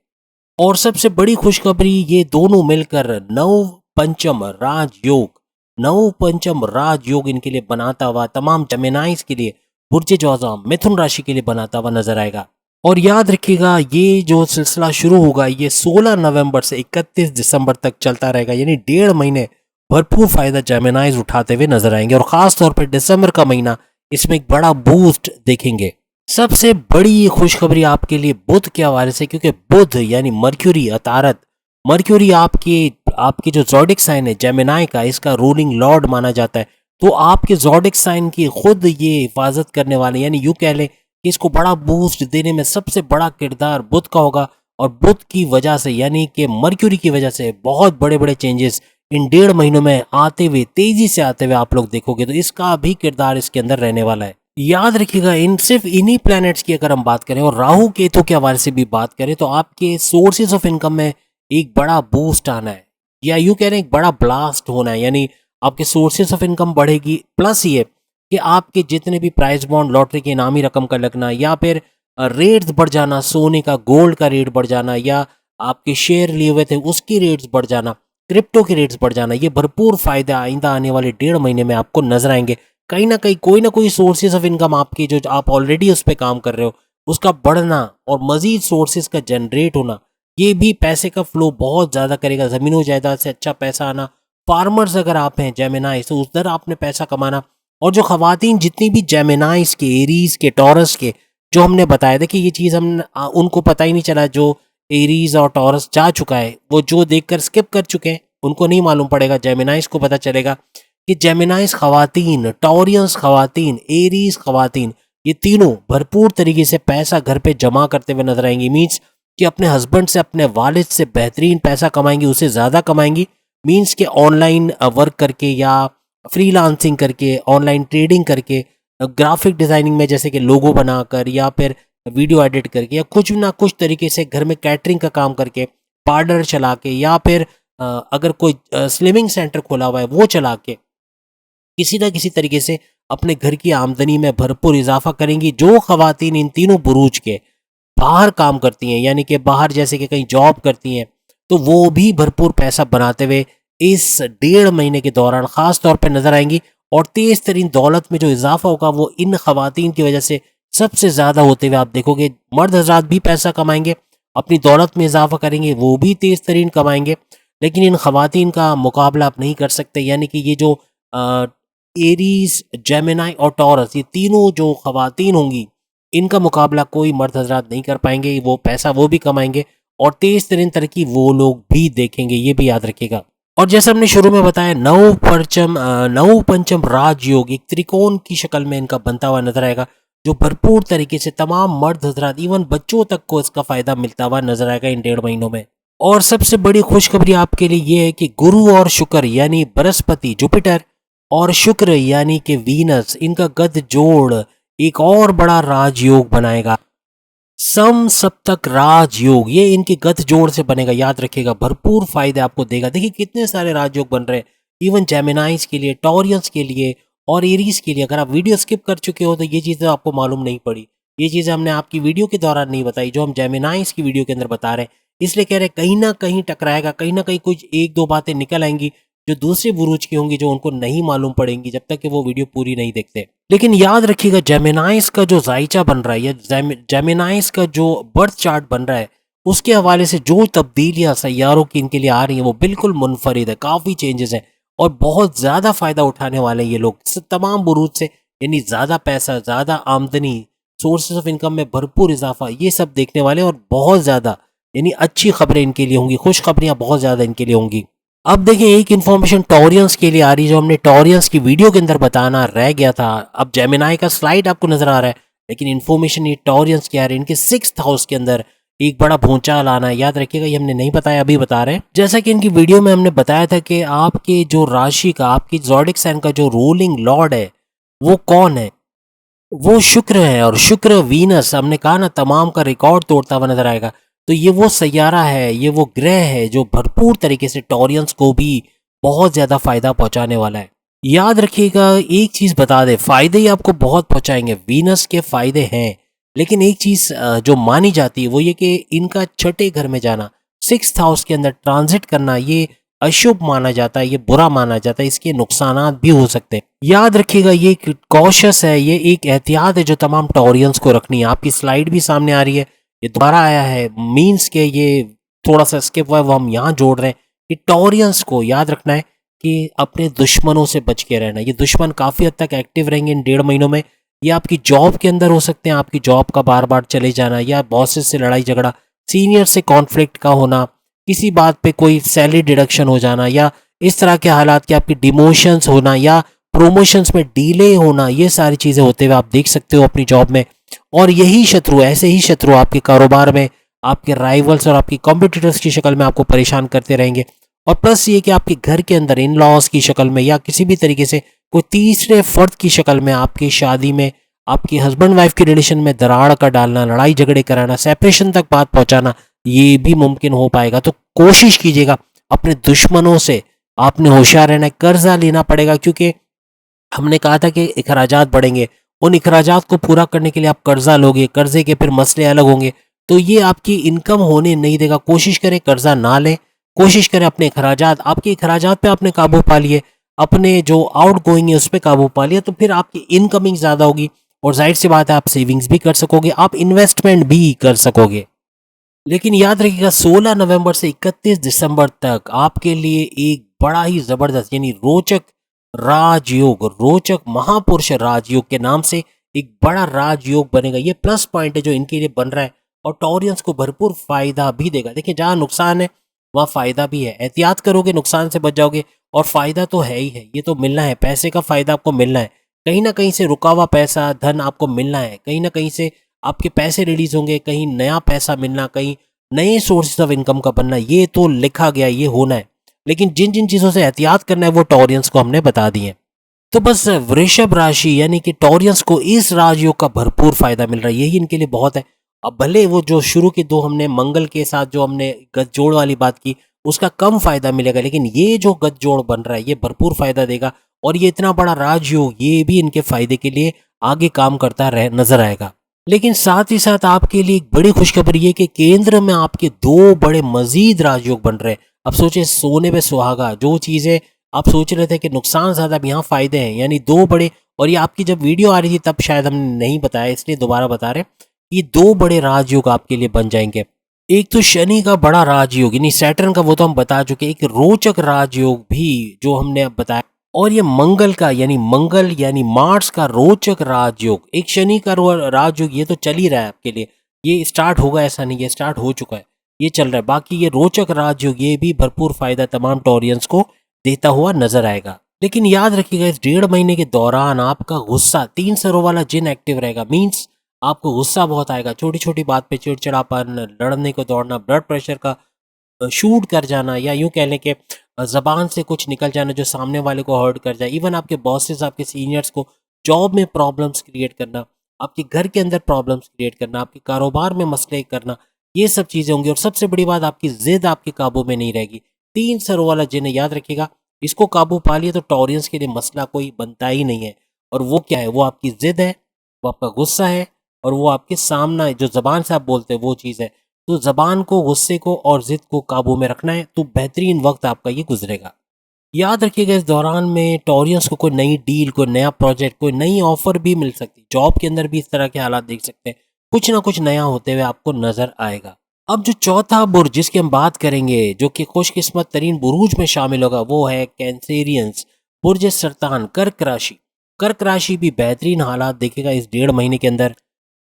और सबसे बड़ी खुशखबरी, ये दोनों मिलकर नव पंचम राजयोग, नव पंचम राजयोग इनके लिए बनाता हुआ तमाम जेमिनाइज के लिए, बुर्ज ज्वाज़ा मिथुन राशि के लिए बनाता हुआ नजर आएगा। और याद रखिएगा ये जो सिलसिला शुरू होगा ये 16 नवंबर से 31 दिसंबर तक चलता रहेगा, यानी 1.5 महीने भरपूर फायदा जेमिनाइज उठाते हुए नजर आएंगे। और खास तौर पर दिसंबर का महीना इसमें एक बड़ा बूस्ट देखेंगे। सबसे बड़ी खुशखबरी आपके लिए बुध के हवाले से, क्योंकि बुध यानी मर्क्यूरी अतारत, मर्क्यूरी आपके जो ज़ोडिक साइन है जेमिनाई का, इसका रूलिंग लॉर्ड माना जाता है। तो आपके ज़ोडिक साइन की खुद ये हिफाजत करने वाले, यानी यूँ कह लें कि इसको बड़ा बूस्ट देने में सबसे बड़ा किरदार बुध का होगा। और बुध की वजह से, यानी कि मर्क्यूरी की वजह से बहुत बड़े बड़े चेंजेस इन 1.5 महीनों में आते हुए, तेजी से आते हुए आप लोग देखोगे, तो इसका भी किरदार इसके अंदर रहने वाला है। याद रखिएगा इन सिर्फ इन्हीं प्लैनेट्स की अगर हम बात करें और राहु केतु के हवाले से भी बात करें, तो आपके सोर्सेज ऑफ इनकम में एक बड़ा बूस्ट आना है, या यूँ कह रहे हैं एक बड़ा ब्लास्ट होना है, यानी आपके सोर्सेज ऑफ इनकम बढ़ेगी। प्लस ये कि आपके जितने भी प्राइज बॉन्ड लॉटरी के इनामी रकम का लगना, या फिर रेट्स बढ़ जाना, सोने का गोल्ड का रेट बढ़ जाना, या आपके शेयर लिए हुए थे उसकी रेट्स बढ़ जाना, क्रिप्टो के रेट्स बढ़ जाना, ये भरपूर फायदा आइंदा आने वाले 1.5 महीने में आपको नजर आएंगे। कहीं ना कहीं कोई ना कोई सोर्सेज ऑफ इनकम आपकी, जो आप ऑलरेडी उस पर काम कर रहे हो, उसका बढ़ना और मजीद सोर्सेज का जनरेट होना, ये भी पैसे का फ्लो बहुत ज़्यादा करेगा। ज़मीनों जायदाद से अच्छा पैसा आना, फार्मर्स अगर आप हैं जेमिनाइज तो उधर आपने पैसा कमाना। और जो खवातीन जितनी भी जेमिनाइज के, एरीज के, टॉरस के, जो हमने बताया था कि ये चीज़ हम उनको पता ही नहीं चला, जो एरीज और टॉरस जा चुका है वो जो देखकर स्किप कर चुके हैं उनको नहीं मालूम पड़ेगा, जेमिनाइज को पता चलेगा कि जेमिनाइज खवातीन, टॉरियंस खवातीन, एरीज खवातीन, ये तीनों भरपूर तरीके से पैसा घर पे जमा करते हुए नजर आएंगी। मीन्स कि अपने हस्बैंड से, अपने वालिद से बेहतरीन पैसा कमाएंगी, उससे ज़्यादा कमाएंगी। मीन्स कि ऑनलाइन वर्क करके, या फ्रीलांसिंग करके, ऑनलाइन ट्रेडिंग करके, ग्राफिक डिज़ाइनिंग में जैसे कि लोगो बनाकर, या फिर वीडियो एडिट करके, या कुछ ना कुछ तरीके से घर में कैटरिंग का काम करके, पार्लर चला के, या फिर अगर कोई स्लिमिंग सेंटर खोला हुआ है वो चला के, किसी ना किसी तरीके से अपने घर की आमदनी में भरपूर इजाफा करेंगी। जो खवातीन इन तीनों बुरूज के बाहर काम करती हैं, यानी कि बाहर जैसे कि कहीं जॉब करती हैं, तो वो भी भरपूर पैसा बनाते हुए इस 1.5 महीने के दौरान ख़ास तौर पर नजर आएंगी। और तेज़ तरीन दौलत में जो इजाफा होगा वो इन खवातीन की वजह से सबसे ज़्यादा होते हुए आप देखोगे। मर्द हजरात भी पैसा कमाएंगे, अपनी दौलत में इजाफा करेंगे, वो भी तेज़ तरीन कमाएंगे, लेकिन इन खवातीन का मुकाबला आप नहीं कर सकते। यानी कि ये जो एरीज, जेमिनाई और टॉरस, ये तीनों जो खवातीन होंगी, इनका मुकाबला कोई मर्द हजरात नहीं कर पाएंगे। वो पैसा वो भी कमाएंगे और तेज़ तरीन तरक्की वो लोग भी देखेंगे, ये भी याद रखिएगा। और जैसे हमने शुरू में बताया, नव पंचम राजयोग एक त्रिकोण की शक्ल में इनका बनता हुआ नजर आएगा, जो भरपूर तरीके से तमाम मर्द हजरात, इवन बच्चों तक को इसका फायदा मिलता हुआ नजर आएगा इन 1.5 महीनों में। और सबसे बड़ी खुशखबरी आपके लिए ये है कि गुरु और शुक्र यानी बृहस्पति, जुपिटर, और शुक्र यानी कि वीनस, इनका गद जोड़ एक और बड़ा राजयोग बनाएगा। सम सप्तक राजयोग, ये इनके गत जोड़ से बनेगा। याद रखिएगा भरपूर फायदे आपको देगा। देखिए कितने सारे राजयोग बन रहे हैं, इवन जेमिनाइज के लिए, टॉरियंस के लिए और एरीज के लिए। अगर आप वीडियो स्किप कर चुके हो तो ये चीज़ें आपको मालूम नहीं पड़ी, ये चीज़ें हमने आपकी वीडियो के दौरान नहीं बताई जो हम जेमिनाइज की वीडियो के अंदर बता रहे हैं। इसलिए कह रहे हैं कहीं ना कहीं टकराएगा, कहीं ना कहीं कुछ एक दो बातें निकल आएंगी जो दूसरे बुरूज की होंगी, जो उनको नहीं मालूम पड़ेंगी जब तक कि वो वीडियो पूरी नहीं देखते। लेकिन याद रखिएगा जेमिनाइज का जो जायचा बन रहा है, या जेमिनाइज का जो बर्थ चार्ट बन रहा है, उसके हवाले से जो तब्दीलियां सैयारों की इनके लिए आ रही हैं वो बिल्कुल मुनफरिद है। काफ़ी चेंजेस हैं और बहुत ज़्यादा फ़ायदा उठाने वाले हैं ये लोग तमाम बुरूज से। यानी ज़्यादा पैसा, ज़्यादा आमदनी, सोर्सेज ऑफ इनकम में भरपूर इजाफा, ये सब देखने वाले, और बहुत ज़्यादा यानी अच्छी खबरें इनके लिए होंगी, खुश खबरियाँ बहुत ज़्यादा इनके लिए होंगी। अब देखिए एक इन्फॉर्मेशन टॉरियंस के लिए आ रही है जो हमने टॉरियंस की वीडियो के अंदर बताना रह गया था। अब जेमिनाई का स्लाइड आपको नजर आ रहा है, लेकिन इन्फॉर्मेशन ये टॉरियंस की आ रही है। इनके 6th हाउस के अंदर एक बड़ा भूचाल आना है। याद रखिएगा ये हमने नहीं बताया, अभी बता रहे हैं। जैसा कि इनकी वीडियो में हमने बताया था कि आपके जो राशि का, आपकी ज़ोडिक साइन का जो रूलिंग लॉर्ड है वो कौन है, वो शुक्र है, और शुक्र वीनस हमने कहा ना तमाम का रिकॉर्ड तोड़ता हुआ नजर आएगा। तो ये वो सैयारा है, ये वो ग्रह है जो भरपूर तरीके से टॉरियंस को भी बहुत ज्यादा फायदा पहुंचाने वाला है। याद रखिएगा, एक चीज बता दे, फायदे ही आपको बहुत पहुंचाएंगे, वीनस के फायदे हैं। लेकिन एक चीज जो मानी जाती है वो ये कि इनका छठे घर में जाना, सिक्स्थ हाउस के अंदर ट्रांजिट करना, ये अशुभ माना जाता है, ये बुरा माना जाता है, इसके नुकसानात भी हो सकते हैं। याद रखिएगा, ये एक कॉशस है, ये एक एहतियात है जो तमाम टॉरियंस को रखनी है। आपकी स्लाइड भी सामने आ रही है, ये दोबारा आया है, मीन्स के ये थोड़ा सा स्किप हुआ है, वो हम यहाँ जोड़ रहे हैं कि टॉरियंस को याद रखना है कि अपने दुश्मनों से बच के रहना। ये दुश्मन काफ़ी हद तक एक्टिव रहेंगे इन 1.5 महीनों में। ये आपकी जॉब के अंदर हो सकते हैं, आपकी जॉब का बार बार चले जाना, या बॉसेस से लड़ाई झगड़ा, सीनियर से कॉन्फ्लिक्ट का होना, किसी बात पे कोई सैलरी डिडक्शन हो जाना, या इस तरह के हालात कि आपकी डिमोशंस होना या प्रोमोशंस में डिले होना, ये सारी चीज़ें होते हुए आप देख सकते हो अपनी जॉब में। और यही शत्रु, ऐसे ही शत्रु आपके कारोबार में, आपके राइवल्स और आपकी कॉम्पिटिटर्स की शक्ल में आपको परेशान करते रहेंगे। और प्लस ये कि आपके घर के अंदर इन लॉज की शक्ल में या किसी भी तरीके से कोई तीसरे फर्द की शक्ल में आपकी शादी में, आपकी हस्बैंड वाइफ के रिलेशन में दरार का डालना, लड़ाई झगड़े कराना, सेपरेशन तक बात पहुंचाना, ये भी मुमकिन हो पाएगा। तो कोशिश कीजिएगा अपने दुश्मनों से आपने होशियार रहना है। कर्जा लेना पड़ेगा, क्योंकि हमने कहा था कि अखराजात बढ़ेंगे, उन अखराजात को पूरा करने के लिए आप कर्जा लोगे, कर्जे के फिर मसले अलग होंगे, तो ये आपकी इनकम होने नहीं देगा। कोशिश करें कर्जा ना लें, कोशिश करें अपने अखराजात, आपके अखराजात पे आपने काबू पा लिए, अपने जो आउट गोइंग है उस पर काबू पा लिया, तो फिर आपकी इनकमिंग ज़्यादा होगी, और जाहिर सी बात है आप सेविंग्स भी कर सकोगे, आप इन्वेस्टमेंट भी कर सकोगे। लेकिन याद रखिएगा, 16 नवंबर से 31 दिसंबर तक आपके लिए एक बड़ा ही जबरदस्त यानी रोचक राजयोग, रोचक महापुरुष राजयोग के नाम से एक बड़ा राजयोग बनेगा। ये प्लस पॉइंट है जो इनके लिए बन रहा है, और टॉरियंस को भरपूर फायदा भी देगा। देखिए, जहां नुकसान है वहां फायदा भी है। एहतियात करोगे नुकसान से बच जाओगे, और फायदा तो है ही है, ये तो मिलना है, पैसे का फायदा आपको मिलना है। कहीं ना कहीं से रुका हुआ पैसा, धन आपको मिलना है, कहीं ना कहीं से आपके पैसे रिलीज होंगे, कहीं नया पैसा मिलना, कहीं नए सोर्सेज ऑफ इनकम का बनना, ये तो लिखा गया, ये होना है। लेकिन जिन जिन चीज़ों से एहतियात करना है वो टॉरियंस को हमने बता दिए। तो बस वृषभ राशि यानी कि टॉरियंस को इस राजयोग का भरपूर फायदा मिल रहा है, यही इनके लिए बहुत है। अब भले वो जो शुरू के दो हमने मंगल के साथ जो हमने गठजोड़ वाली बात की, उसका कम फायदा मिलेगा, लेकिन ये जो गठजोड़ बन रहा है ये भरपूर फायदा देगा। और ये इतना बड़ा राजयोग, ये भी इनके फायदे के लिए आगे काम करता रह नजर आएगा। लेकिन साथ ही साथ आपके लिए एक बड़ी खुशखबरी ये कि केंद्र में आपके दो बड़े मजीद राजयोग बन रहे हैं। अब सोचे, सोने पे सुहागा, जो चीजें आप सोच रहे थे कि नुकसान ज्यादा, अब यहाँ फायदे हैं, यानी दो बड़े। और ये आपकी जब वीडियो आ रही थी तब शायद हमने नहीं बताया, इसलिए दोबारा बता रहे, ये दो बड़े राजयोग आपके लिए बन जाएंगे। एक तो शनि का बड़ा राजयोग यानी सैटर्न का, वो तो हम बता चुके, एक रोचक राजयोग भी जो हमने अब बताया। और ये मंगल का मंगल यानी मार्स का रोचक राजयोग, एक शनि का राजयोग, ये तो चल ही रहा है आपके लिए, ये स्टार्ट होगा ऐसा नहीं, ये स्टार्ट हो चुका है, ये चल रहा है। बाकी ये रोचक राजयोग, ये भी भरपूर फायदा तमाम टॉरियंस को देता हुआ नजर आएगा। लेकिन याद रखिएगा, इस 1.5 महीने के दौरान आपका गुस्सा, 3 सरों वाला जिन एक्टिव रहेगा, मीन्स आपको गुस्सा बहुत आएगा, छोटी छोटी बात पे चिड़चिड़ापन, लड़ने को दौड़ना, ब्लड प्रेशर का शूट कर जाना, या यूं कह लें कि जबान से कुछ निकल जाना जो सामने वाले को हर्ट कर जाए। इवन आपके बॉसेस, आपके सीनियर्स को जॉब में प्रॉब्लम्स क्रिएट करना, आपके घर के अंदर प्रॉब्लम्स क्रिएट करना, आपके कारोबार में मसले करना, ये सब चीज़ें होंगी। और सबसे बड़ी बात, आपकी जिद आपके काबू में नहीं रहेगी। 3 सरों वाला जिन है, याद रखिएगा, इसको काबू पा लिया तो टॉरियंस के लिए मसला कोई बनता ही नहीं है। और वो क्या है, वो आपकी जिद है, वो आपका गुस्सा है, और वो आपके सामना है, जो जबान से आप बोलते हैं वो चीज़ है। तो जबान को, गुस्से को और जिद को काबू में रखना है, तो बेहतरीन वक्त आपका ये गुजरेगा। याद रखिएगा, इस दौरान में टॉरियंस को कोई नई डील, कोई नया प्रोजेक्ट, कोई नई ऑफर भी मिल सकती। जॉब के अंदर भी इस तरह के हालात देख सकते हैं, कुछ ना कुछ नया होते हुए आपको नजर आएगा। अब जो चौथा बुर्ज जिसकी हम बात करेंगे, जो कि खुशकिस्मत तरीन बुरूज में शामिल होगा, वो है कैंसेरियंस, बुर्ज सरतान, कर्क राशि। कर्क राशि भी बेहतरीन हालात देखेगा इस 1.5 महीने के अंदर।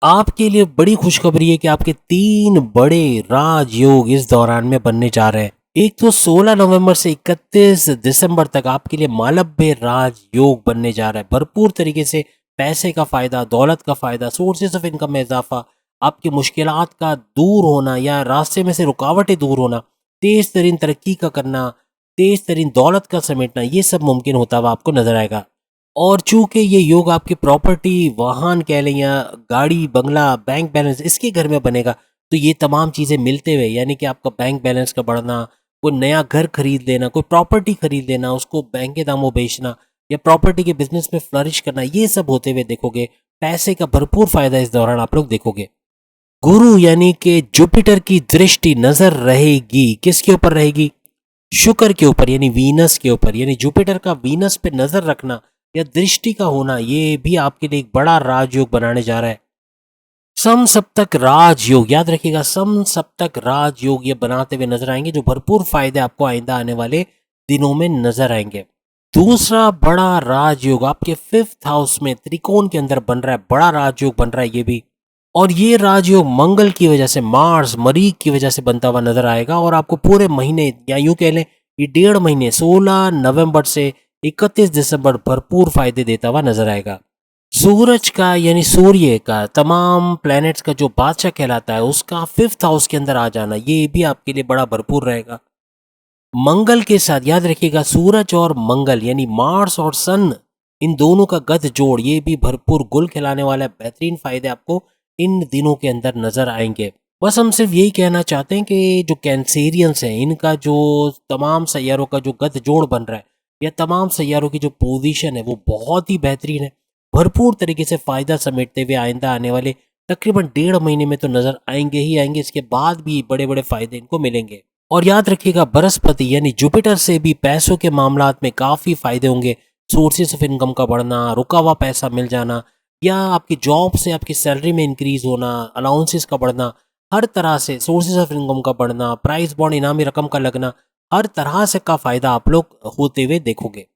आपके लिए बड़ी खुशखबरी है कि आपके 3 बड़े राजयोग इस दौरान में बनने जा रहे हैं। एक तो 16 नवंबर से 31 दिसंबर तक आपके लिए मालव्य राजयोग बनने जा रहा है। भरपूर तरीके से पैसे का फायदा, दौलत का फायदा, सोर्सेज ऑफ इनकम में इजाफा, आपकी मुश्किलात का दूर होना या रास्ते में से रुकावटें दूर होना, तेज तरीन तरक्की का करना, तेज तरीन दौलत का समेटना, ये सब मुमकिन होता हुआ आपको नजर आएगा। और चूंकि ये योग आपकी प्रॉपर्टी, वाहन कह लें या गाड़ी, बंगला, बैंक बैलेंस इसके घर में बनेगा, तो ये तमाम चीज़ें मिलते हुए यानी कि आपका बैंक बैलेंस का बढ़ना, कोई नया घर खरीद लेना, कोई प्रॉपर्टी खरीद लेना, उसको बैंक के दामों बेचना या प्रॉपर्टी के बिजनेस में फ्लरिश करना, ये सब होते हुए देखोगे। पैसे का भरपूर फायदा इस दौरान आप लोग देखोगे। गुरु यानी कि जुपिटर की दृष्टि नजर रहेगी, किसके ऊपर रहेगी? शुक्र के ऊपर यानी वीनस के ऊपर, यानी जुपिटर का वीनस पे नजर रखना या दृष्टि का होना, ये भी आपके लिए एक बड़ा राजयोग बनाने जा रहा है। सम सप्तक राजयोग, याद रखिएगा, सम सप्तक राजयोग ये बनाते हुए नजर आएंगे, जो भरपूर फायदे आपको आइंदा आने वाले दिनों में नजर आएंगे। दूसरा बड़ा राजयोग आपके 5th हाउस में त्रिकोण के अंदर बन रहा है, बड़ा राजयोग बन रहा है ये भी। और ये राजयोग मंगल की वजह से, मार्स मरीज की वजह से बनता हुआ नजर आएगा और आपको पूरे महीने या यूं कह लें ये 1.5 महीने 16 नवंबर से 31 दिसंबर भरपूर फायदे देता हुआ नजर आएगा। सूरज का यानी सूर्य का, तमाम प्लैनेट्स का जो बादशाह कहलाता है, उसका 5th हाउस के अंदर आ जाना, ये भी आपके लिए बड़ा भरपूर रहेगा। मंगल के साथ याद रखिएगा, सूरज और मंगल यानी मार्स और सन, इन दोनों का गत जोड़, ये भी भरपूर गुल खिलाने वाला है। बेहतरीन फायदे आपको इन दिनों के अंदर नजर आएंगे। बस हम सिर्फ यही कहना चाहते हैं कि जो कैंसेरियंस हैं, इनका जो तमाम सैयारों का जो गत जोड़ बन रहा है या तमाम सैयारों की जो पोजीशन है, वो बहुत ही बेहतरीन है। भरपूर तरीके से फायदा समेटते हुए आइंदा आने वाले तकरीबन 1.5 महीने में तो नजर आएंगे ही आएंगे। इसके बाद भी बड़े बड़े फायदे इनको मिलेंगे। और याद रखिएगा, बृहस्पति यानी जुपिटर से भी पैसों के मामलात में काफ़ी फायदे होंगे। सोर्सेस ऑफ इनकम का बढ़ना, रुका हुआ पैसा मिल जाना, या आपकी जॉब से आपकी सैलरी में इंक्रीज होना, अलाउंसेस का बढ़ना, हर तरह से सोर्सेज ऑफ इनकम का बढ़ना, प्राइस बॉन्ड इनामी रकम का लगना, हर तरह से का फायदा आप लोग होते हुए देखोगे।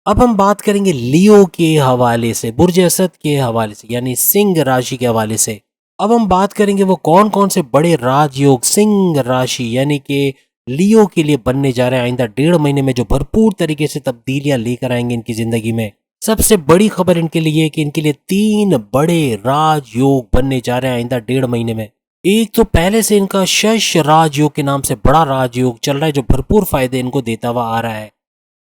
अब हम बात करेंगे लियो के हवाले से, बुर्ज असद के हवाले से, यानी सिंह राशि के हवाले से। अब हम बात करेंगे वो कौन कौन से बड़े राजयोग सिंह राशि यानी कि लियो के लिए बनने जा रहे हैं आइंदा 1.5 महीने में, जो भरपूर तरीके से तब्दीलियां लेकर आएंगे इनकी जिंदगी में। सबसे बड़ी खबर इनके लिए है कि इनके लिए 3 बड़े राजयोग बनने जा रहे हैं आइंदा 1.5 महीने में। एक तो पहले से इनका शश राजयोग के नाम से बड़ा राजयोग चल रहा है, जो भरपूर फायदे इनको देता हुआ आ रहा है।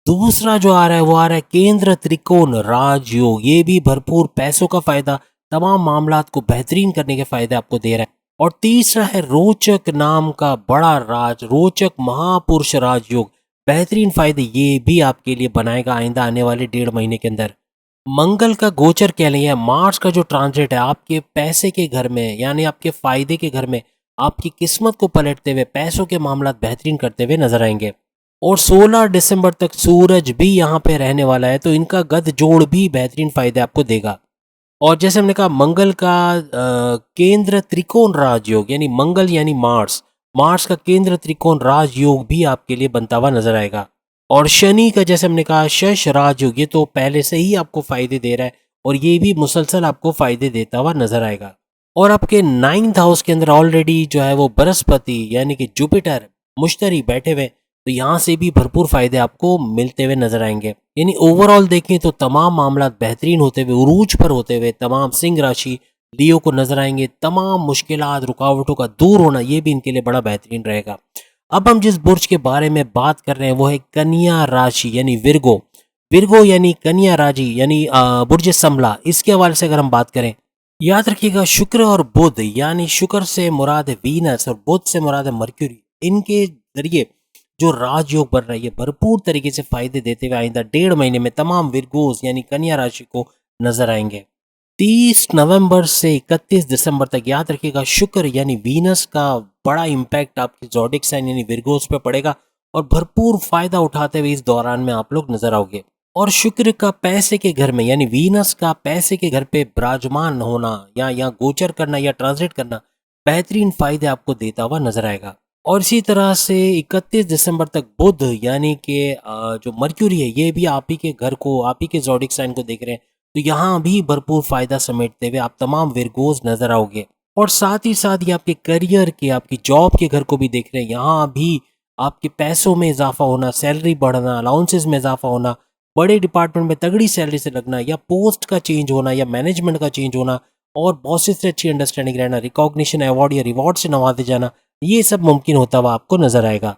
दूसरा जो आ रहा है वो आ रहा है केंद्र त्रिकोण राजयोग, ये भी भरपूर पैसों का फायदा, तमाम मामलात को बेहतरीन करने के फायदे आपको दे रहा है। और तीसरा है रोचक नाम का बड़ा रोचक महापुरुष राजयोग, बेहतरीन फायदे ये भी आपके लिए बनाएगा आइंदा आने वाले 1.5 महीने के अंदर। मंगल का गोचर कह लें या मार्स का जो ट्रांजिट है आपके पैसे के घर में यानी आपके फायदे के घर में, आपकी किस्मत को पलटते हुए पैसों के मामला बेहतरीन करते हुए नजर आएंगे। और 16 दिसंबर तक सूरज भी यहाँ पे रहने वाला है, तो इनका गद जोड़ भी बेहतरीन फायदे आपको देगा। और जैसे हमने कहा, मंगल का केंद्र त्रिकोण राजयोग यानी मंगल यानी मार्स, मार्स का केंद्र त्रिकोण राजयोग भी आपके लिए बनता हुआ नजर आएगा। और शनि का जैसे हमने कहा शश राजयोग, ये तो पहले से ही आपको फायदे दे रहा है और ये भी मुसलसल आपको फायदे देता हुआ नजर आएगा। और आपके 9th हाउस के अंदर ऑलरेडी जो है वो बृहस्पति यानी कि जुपिटर मुश्तरी बैठे हुए, तो यहाँ से भी भरपूर फायदे आपको मिलते हुए नजर आएंगे। यानी ओवरऑल देखें तो तमाम मामला बेहतरीन होते हुए, उरूज पर होते हुए तमाम सिंह राशि लियो को नजर आएंगे। तमाम मुश्किलात रुकावटों का दूर होना ये भी इनके लिए बड़ा बेहतरीन रहेगा। अब हम जिस बुर्ज के बारे में बात कर रहे हैं वो है कन्या राशि यानी विर्गो। विर्गो यानी कन्या राशि यानी बुर्ज संभला, इसके हवाले से अगर हम बात करें, याद रखिएगा शुक्र और बुध, यानी शुक्र से मुराद है वीनस और बुध से मुराद है मर्क्यूरी, इनके जरिए जो राजयोग बन रहा है ये भरपूर तरीके से फायदे देते हुए आइंदा 1.5 महीने में तमाम विर्गोस यानी कन्या राशि को नजर आएंगे। 30 नवंबर से 31 दिसंबर तक याद रखिएगा शुक्र यानी वीनस का बड़ा इम्पैक्ट आपके ज़ोडिक साइन यानी विर्गोस पे पड़ेगा और भरपूर फायदा उठाते हुए इस दौरान में आप लोग नजर आओगे। और शुक्र का पैसे के घर में यानी वीनस का पैसे के घर पे विराजमान होना या यहाँ गोचर करना या ट्रांजिट करना बेहतरीन फायदे आपको देता हुआ नजर आएगा। और इसी तरह से 31 दिसंबर तक बुध यानी कि जो मर्क्यूरी है ये भी आप ही के घर को, आप ही के ज़ोडिक साइन को देख रहे हैं, तो यहाँ भी भरपूर फायदा समेटते हुए आप तमाम विर्गोस नजर आओगे। और साथ ही साथ ये आपके करियर के, आपकी जॉब के घर को भी देख रहे हैं, यहाँ भी आपके पैसों में इजाफा होना, सैलरी बढ़ना, अलाउंसेस में इजाफा होना, बड़े डिपार्टमेंट में तगड़ी सैलरी से लगना या पोस्ट का चेंज होना या मैनेजमेंट का चेंज होना और बॉसेस से अच्छी अंडरस्टैंडिंग रहना, रिकॉग्निशन, अवार्ड या रिवॉर्ड से नवाजे जाना, ये सब मुमकिन होता हुआ आपको नजर आएगा।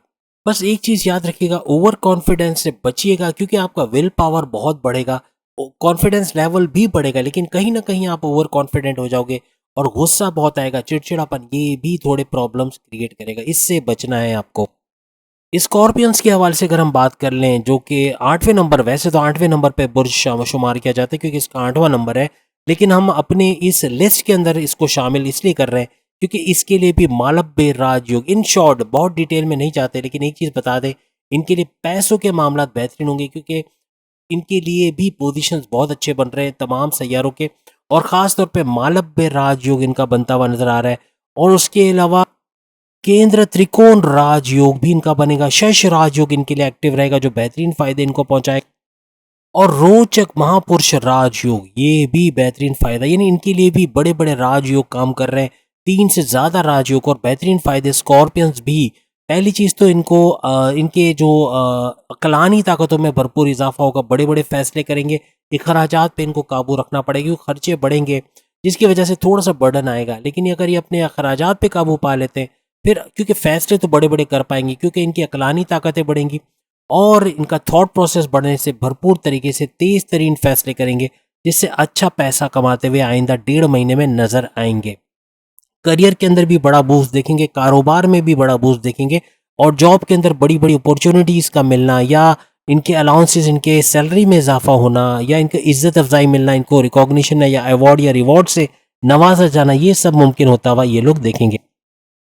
बस एक चीज याद रखिएगा, ओवर कॉन्फिडेंस से बचिएगा क्योंकि आपका विल पावर बहुत बढ़ेगा, कॉन्फिडेंस लेवल भी बढ़ेगा, लेकिन कहीं ना कहीं आप ओवर कॉन्फिडेंट हो जाओगे और गुस्सा बहुत आएगा, चिड़चिड़ापन, ये भी थोड़े प्रॉब्लम्स क्रिएट करेगा। इससे बचना है आपको। स्कॉर्पियंस के हवाले से अगर हम बात कर लें, जो कि 8वें नंबर, वैसे तो 8वें नंबर पे बुर्ज शुमार किया जाता है क्योंकि इसका 8वां नंबर है, लेकिन हम अपने इस लिस्ट के अंदर इसको शामिल इसलिए कर रहे हैं क्योंकि इसके लिए भी मालव्य राजयोग, इन शॉर्ट बहुत डिटेल में नहीं जाते, लेकिन एक चीज़ बता दें, इनके लिए पैसों के मामला बेहतरीन होंगे क्योंकि इनके लिए भी पोजीशंस बहुत अच्छे बन रहे हैं तमाम सैयारों के, और ख़ास तौर पे मालव्य राजयोग इनका बनता हुआ नज़र आ रहा है। और उसके अलावा केंद्र त्रिकोण राजयोग भी इनका बनेगा, शश राजयोग इनके लिए एक्टिव रहेगा जो बेहतरीन फायदे इनको पहुंचाएगा, और रोचक महापुरुष राजयोग ये भी बेहतरीन फायदा, यानी इनके लिए भी बड़े बड़े राजयोग काम कर रहे हैं, 3 से ज़्यादा राजयोग और बेहतरीन फायदे। स्कॉर्पियंस भी पहली चीज़ तो इनको इनके जो अकलानी ताकतों में भरपूर इजाफा होगा, बड़े बड़े फैसले करेंगे, अखराजात पे इनको काबू रखना पड़ेगा क्योंकि खर्चे बढ़ेंगे जिसकी वजह से थोड़ा सा बर्डन आएगा। लेकिन अगर ये अपने अखराजात पे काबू पा लेते हैं फिर, क्योंकि फैसले तो बड़े बड़े कर पाएंगे क्योंकि इनकी अकलानी ताकतें बढ़ेंगी और इनका थॉट प्रोसेस बढ़ने से भरपूर तरीके से तेज तरीन फैसले करेंगे, जिससे अच्छा पैसा कमाते हुए आइंदा 1.5 महीने में नजर आएंगे। करियर के अंदर भी बड़ा बूस्ट देखेंगे, कारोबार में भी बड़ा बूस्ट देखेंगे, और जॉब के अंदर बड़ी बड़ी अपॉर्चुनिटीज़ का मिलना, या इनके अलाउंसेस, इनके सैलरी में इजाफा होना, या इनके इज्जत अफजाई मिलना, इनको रिकॉग्निशन या अवार्ड या रिवॉर्ड से नवाजा जाना, ये सब मुमकिन होता हुआ ये लोग देखेंगे।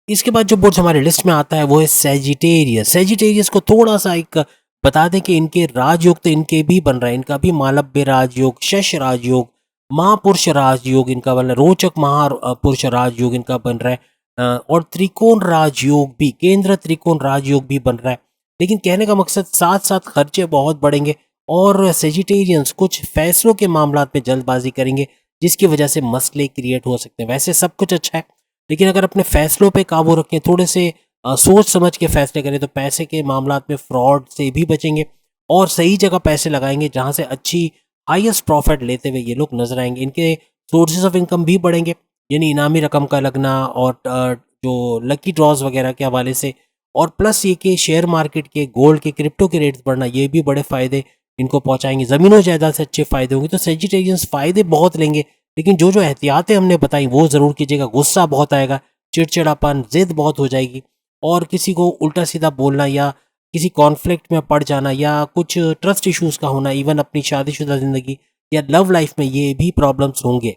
इसके बाद जो बुर्ज हमारे लिस्ट में आता है वो है सेजिटेरियस। सेजिटेरियस को थोड़ा सा एक बता दें कि इनके राजयोग तो इनके भी बन रहा है, इनका भी मालव्य राजयोग, शश राजयोग, महापुरुष राजयोग इनका बन रहा है, रोचक महापुरुष राजयोग इनका बन रहा है, और त्रिकोण राजयोग भी, केंद्र त्रिकोण राजयोग भी बन रहा है। लेकिन कहने का मकसद साथ साथ खर्चे बहुत बढ़ेंगे और सेजिटेरियंस कुछ फैसलों के मामला में जल्दबाजी करेंगे जिसकी वजह से मसले क्रिएट हो सकते हैं। वैसे सब कुछ अच्छा है, लेकिन अगर अपने फैसलों पे काबू रखें, थोड़े से सोच समझ के फैसले करें, तो पैसे के मामला में फ्रॉड से भी बचेंगे और सही जगह पैसे लगाएंगे जहां से अच्छी हाईएस्ट प्रॉफिट लेते हुए ये लोग नजर आएंगे। इनके सोर्सेज ऑफ इनकम भी बढ़ेंगे, यानी इनामी रकम का लगना और जो लकी ड्रॉज वगैरह के हवाले से, और प्लस ये कि शेयर मार्केट के, गोल्ड के, क्रिप्टो के रेट्स बढ़ना, ये भी बड़े फायदे इनको पहुंचाएंगे। ज़मीनों जायदाद से अच्छे फायदे होंगे, तो सेजिटेरियंस फायदे बहुत लेंगे, लेकिन जो जो एहतियातें हमने बताई वो ज़रूर कीजिएगा। गुस्सा बहुत आएगा, चिड़चिड़ापन, जिद बहुत हो जाएगी, और किसी को उल्टा सीधा बोलना या किसी कॉन्फ्लिक्ट में पड़ जाना या कुछ ट्रस्ट इश्यूज़ का होना, इवन अपनी शादीशुदा ज़िंदगी या लव लाइफ में ये भी प्रॉब्लम्स होंगे।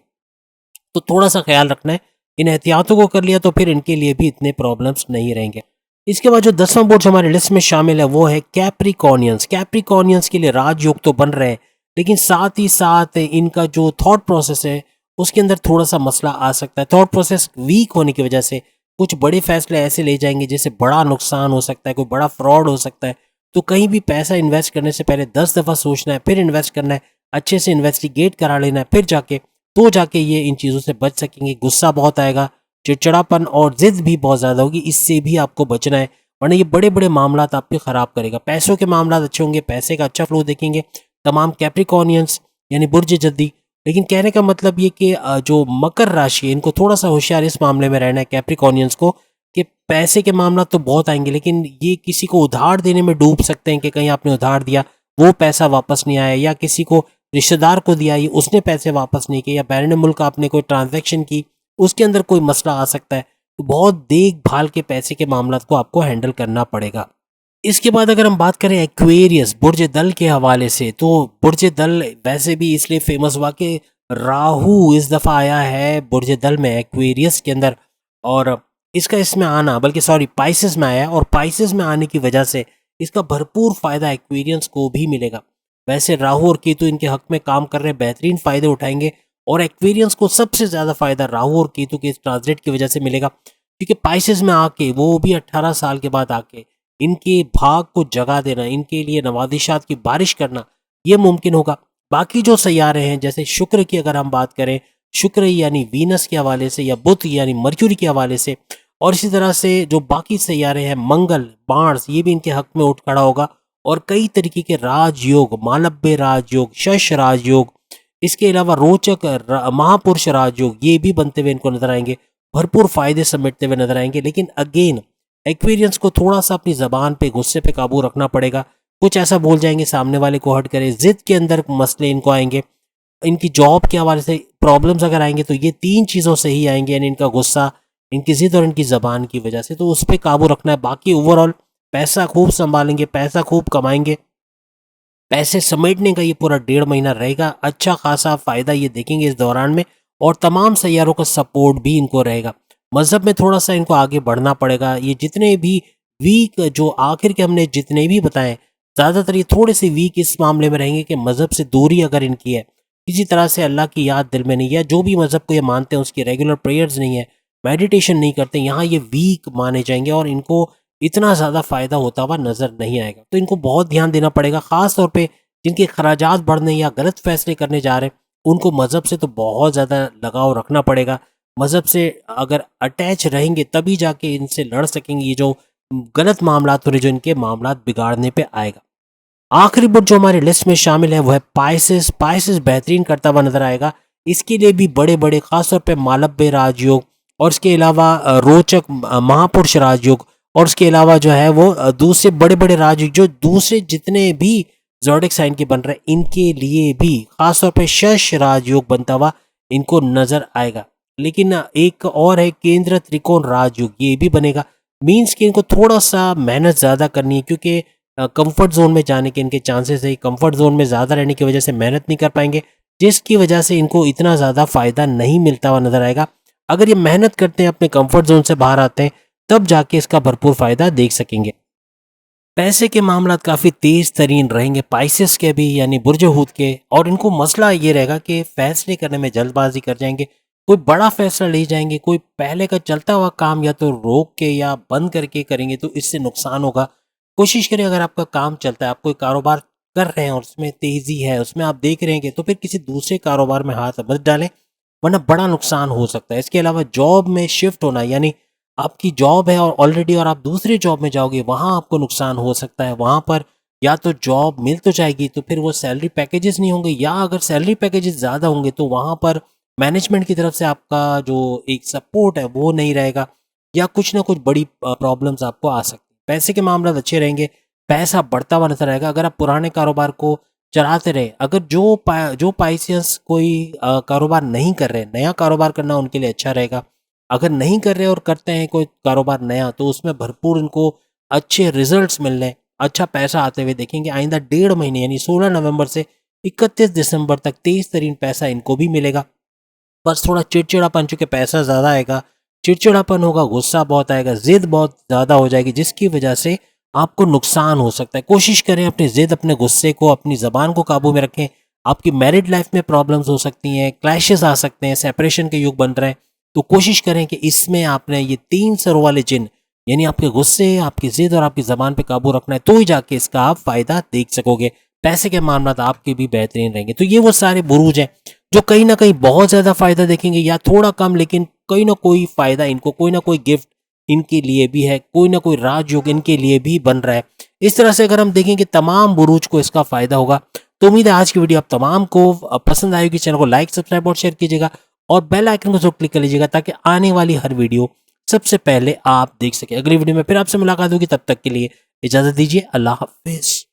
तो थोड़ा सा ख्याल रखना है, इन एहतियातों को कर लिया तो फिर इनके लिए भी इतने प्रॉब्लम्स नहीं रहेंगे। इसके बाद जो 10वां बोर्ड हमारे लिस्ट में शामिल है वो है कैप्रिकॉनियंस। कैप्रिकॉनियंस के लिए राजयोग तो बन रहे हैं, लेकिन साथ ही साथ इनका जो थॉट प्रोसेस है उसके अंदर थोड़ा सा मसला आ सकता है। थॉट प्रोसेस वीक होने की वजह से कुछ बड़े फैसले ऐसे ले जाएंगे जिससे बड़ा नुकसान हो सकता है, कोई बड़ा फ्रॉड हो सकता है। तो कहीं भी पैसा इन्वेस्ट करने से पहले 10 दफ़ा सोचना है, फिर इन्वेस्ट करना है, अच्छे से इन्वेस्टिगेट करा लेना है, फिर जाके ये इन चीज़ों से बच सकेंगे। गुस्सा बहुत आएगा, चिड़चिड़ापन और जिद भी बहुत ज़्यादा होगी, इससे भी आपको बचना है, वरना ये बड़े बड़े मामला आपके ख़राब करेगा। पैसों के मामला अच्छे होंगे, पैसे का अच्छा फ्लो देखेंगे तमाम कैप्रिकॉनियंस यानी बुर्ज जद्दी। लेकिन कहने का मतलब ये कि जो मकर राशि है इनको थोड़ा सा होशियार इस मामले में रहना है कैप्रिकॉनियंस को, कि पैसे के मामला तो बहुत आएंगे, लेकिन ये किसी को उधार देने में डूब सकते हैं कि कहीं आपने उधार दिया वो पैसा वापस नहीं आया, या किसी को रिश्तेदार को दिया ये उसने पैसे वापस नहीं किए, या बैरून मुल्क आपने कोई ट्रांजैक्शन की उसके अंदर कोई मसला आ सकता है। तो बहुत देखभाल के पैसे के मामला को आपको हैंडल करना पड़ेगा। इसके बाद अगर हम बात करें एक्वेरियस बुर्ज दल के हवाले से, तो बुर्ज दल वैसे भी इसलिए फेमस हुआ कि राहु इस दफ़ा आया है बुर्ज दल में, एक्वेरियस के अंदर, और इसका इसमें आना, बल्कि सॉरी पाइसेस में आया है, और पाइसेस में आने की वजह से इसका भरपूर फ़ायदा एक्वेरियंस को भी मिलेगा। वैसे राहु और केतु इनके हक में काम कर रहे हैं, बेहतरीन फ़ायदे उठाएंगे, और एक्वेरियंस को सबसे ज़्यादा फ़ायदा राहु और केतु के इस ट्रांसलेट की वजह से मिलेगा, क्योंकि पाइसेस में आके, वो भी 18 साल के बाद आके, इनके भाग को जगा देना, इनके लिए नवादिशात की बारिश करना, ये मुमकिन होगा। बाकी जो सैयारे हैं, जैसे शुक्र की अगर हम बात करें, शुक्र यानी वीनस के हवाले से, या बुध यानी मर्क्यूरी के हवाले से, और इसी तरह से जो बाकी सैयारे हैं, मंगल, मार्स, ये भी इनके हक में उठ खड़ा होगा, और कई तरीके के राजयोग, मालव्य राजयोग, शश राजयोग, इसके अलावा रोचक महापुरुष राजयोग, ये भी बनते हुए इनको नजर आएंगे, भरपूर फायदे समेटते हुए नजर आएंगे। लेकिन अगेन एक्वेरियंस को थोड़ा सा अपनी जबान पे, गुस्से पे काबू रखना पड़ेगा, कुछ ऐसा बोल जाएंगे सामने वाले को हर्ट करे, जिद के अंदर मसले इनको आएंगे, इनकी जॉब के हवाले से प्रॉब्लम्स अगर आएंगे तो ये 3 चीज़ों से ही आएंगे, यानी इनका गुस्सा, इनकी जिद और इनकी ज़बान की वजह से। तो उस पर काबू रखना है। बाकी ओवरऑल पैसा खूब संभालेंगे, पैसा खूब कमाएंगे, पैसे समेटने का ये पूरा 1.5 महीना रहेगा। अच्छा खासा फ़ायदा ये देखेंगे इस दौरान में, और तमाम सैयारों का सपोर्ट भी इनको रहेगा। मज़हब में थोड़ा सा इनको आगे बढ़ना पड़ेगा। ये जितने भी वीक, जो आखिर के हमने जितने भी बताएं, ज़्यादातर ये थोड़े से वीक इस मामले में रहेंगे कि मज़हब से दूरी अगर इनकी है, किसी तरह से अल्लाह की याद दिल में नहीं है, जो भी मज़हब को ये मानते हैं उसकी रेगुलर प्रेयर्स नहीं है, मेडिटेशन नहीं करते, यहाँ ये वीक माने जाएंगे और इनको इतना ज़्यादा फ़ायदा होता हुआ नज़र नहीं आएगा। तो इनको बहुत ध्यान देना पड़ेगा, ख़ास तौर पे जिनके खराजात बढ़ने या गलत फ़ैसले करने जा रहे हैं, उनको मज़हब से तो बहुत ज़्यादा लगाव रखना पड़ेगा। मज़हब से अगर अटैच रहेंगे तभी जाके इनसे लड़ सकेंगे, ये जो गलत मामलात हो रहे, जो इनके मामलात बिगाड़ने पे आएगा। आखिरी बुक जो हमारी लिस्ट में शामिल है वो है पाइसेस। पाइसेस बेहतरीन करता हुआ नजर आएगा। इसके लिए भी बड़े बड़े, खासतौर पे मालव्य राजयोग और इसके अलावा रोचक महापुरुष राजयोग, और इसके अलावा जो है वो दूसरे बड़े बड़े राजयोग जो दूसरे जितने भी ज़ोडिक साइन के बन रहे हैं, इनके लिए भी खासतौर पे शश राजयोग बनता हुआ इनको नजर आएगा। लेकिन एक और है केंद्र त्रिकोण राजयोग, ये भी बनेगा। मीन्स कि इनको थोड़ा सा मेहनत ज़्यादा करनी है, क्योंकि कंफर्ट जोन में जाने के इनके चांसेस है। कंफर्ट जोन में ज़्यादा रहने की वजह से मेहनत नहीं कर पाएंगे, जिसकी वजह से इनको इतना ज़्यादा फ़ायदा नहीं मिलता हुआ नजर आएगा। अगर ये मेहनत करते हैं, अपने कंफर्ट जोन से बाहर आते हैं, तब जाके इसका भरपूर फ़ायदा देख सकेंगे। पैसे के मामला काफ़ी तेज़ तरीन रहेंगे पाइसेस के भी, यानी बुर्ज हूत के। और इनको मसला ये रहेगा कि फ़ैसले करने में जल्दबाजी कर जाएंगे, कोई बड़ा फैसला ले जाएंगे, कोई पहले का चलता हुआ काम या तो रोक के या बंद करके करेंगे तो इससे नुकसान होगा। कोशिश करें, अगर आपका काम चलता है, आप कोई कारोबार कर रहे हैं और उसमें तेज़ी है, उसमें आप देख रहे हैं कि, तो फिर किसी दूसरे कारोबार में हाथ मत डालें, वरना बड़ा नुकसान हो सकता है। इसके अलावा जॉब में शिफ्ट होना, यानी आपकी जॉब है और ऑलरेडी, और आप दूसरी जॉब में जाओगे, वहाँ आपको नुकसान हो सकता है। वहाँ पर या तो जॉब मिल तो जाएगी तो फिर वो सैलरी पैकेजेस नहीं होंगे, या अगर सैलरी पैकेजेस ज़्यादा होंगे तो वहाँ पर मैनेजमेंट की तरफ से आपका जो एक सपोर्ट है वो नहीं रहेगा, या कुछ ना कुछ बड़ी प्रॉब्लम्स आपको आ सकती हैं। पैसे के मामला अच्छे रहेंगे, पैसा बढ़ता हुआ नजर आएगा। अगर आप पुराने कारोबार को चलाते रहे, अगर जो पाइसियंस कोई कारोबार नहीं कर रहे, नया कारोबार करना उनके लिए अच्छा रहेगा। अगर नहीं कर रहे और करते हैं कोई कारोबार नया, तो उसमें भरपूर इनको अच्छे रिजल्ट्स मिलने, अच्छा पैसा आते हुए देखेंगे। आइंदा 1.5 महीने यानी 16 नवंबर से 31 दिसंबर तक तेज तरीन पैसा इनको भी मिलेगा। बस थोड़ा चिड़चिड़ापन, चूंकि पैसा ज़्यादा आएगा, चिड़चिड़ापन होगा, गुस्सा बहुत आएगा, ज़िद बहुत ज़्यादा हो जाएगी, जिसकी वजह से आपको नुकसान हो सकता है। कोशिश करें अपनी ज़िद, अपने गुस्से को, अपनी ज़बान को काबू में रखें। आपकी मैरिड लाइफ में प्रॉब्लम्स हो सकती हैं, क्लैशेस आ सकते हैं, सेपरेशन के युग बन रहे हैं। तो कोशिश करें कि इसमें आपने ये 3 सरों वाले जिन, यानी आपके गुस्से, आपकी ज़िद और आपकी ज़बान पे काबू रखना है, तो ही जाके इसका आप फ़ायदा देख सकोगे। पैसे के मामला आपके भी बेहतरीन रहेंगे। तो ये वो सारे बुरूज हैं जो कहीं ना कहीं बहुत ज़्यादा फ़ायदा देखेंगे, या थोड़ा कम, लेकिन कोई ना कोई फ़ायदा इनको, कोई ना कोई गिफ्ट इनके लिए भी है, कोई ना कोई राजयोग इनके लिए भी बन रहा है। इस तरह से अगर हम देखें कि तमाम बुरूज को इसका फ़ायदा होगा, तो उम्मीद है आज की वीडियो आप तमाम को पसंद आएगी। चैनल को लाइक, सब्सक्राइब और शेयर कीजिएगा, और बेल आइकन को जरूर क्लिक कर लीजिएगा, ताकि आने वाली हर वीडियो सबसे पहले आप देख सकें। अगली वीडियो में फिर आपसे मुलाकात होगी, तब तक के लिए इजाज़त दीजिए। अल्लाह हाफिज़।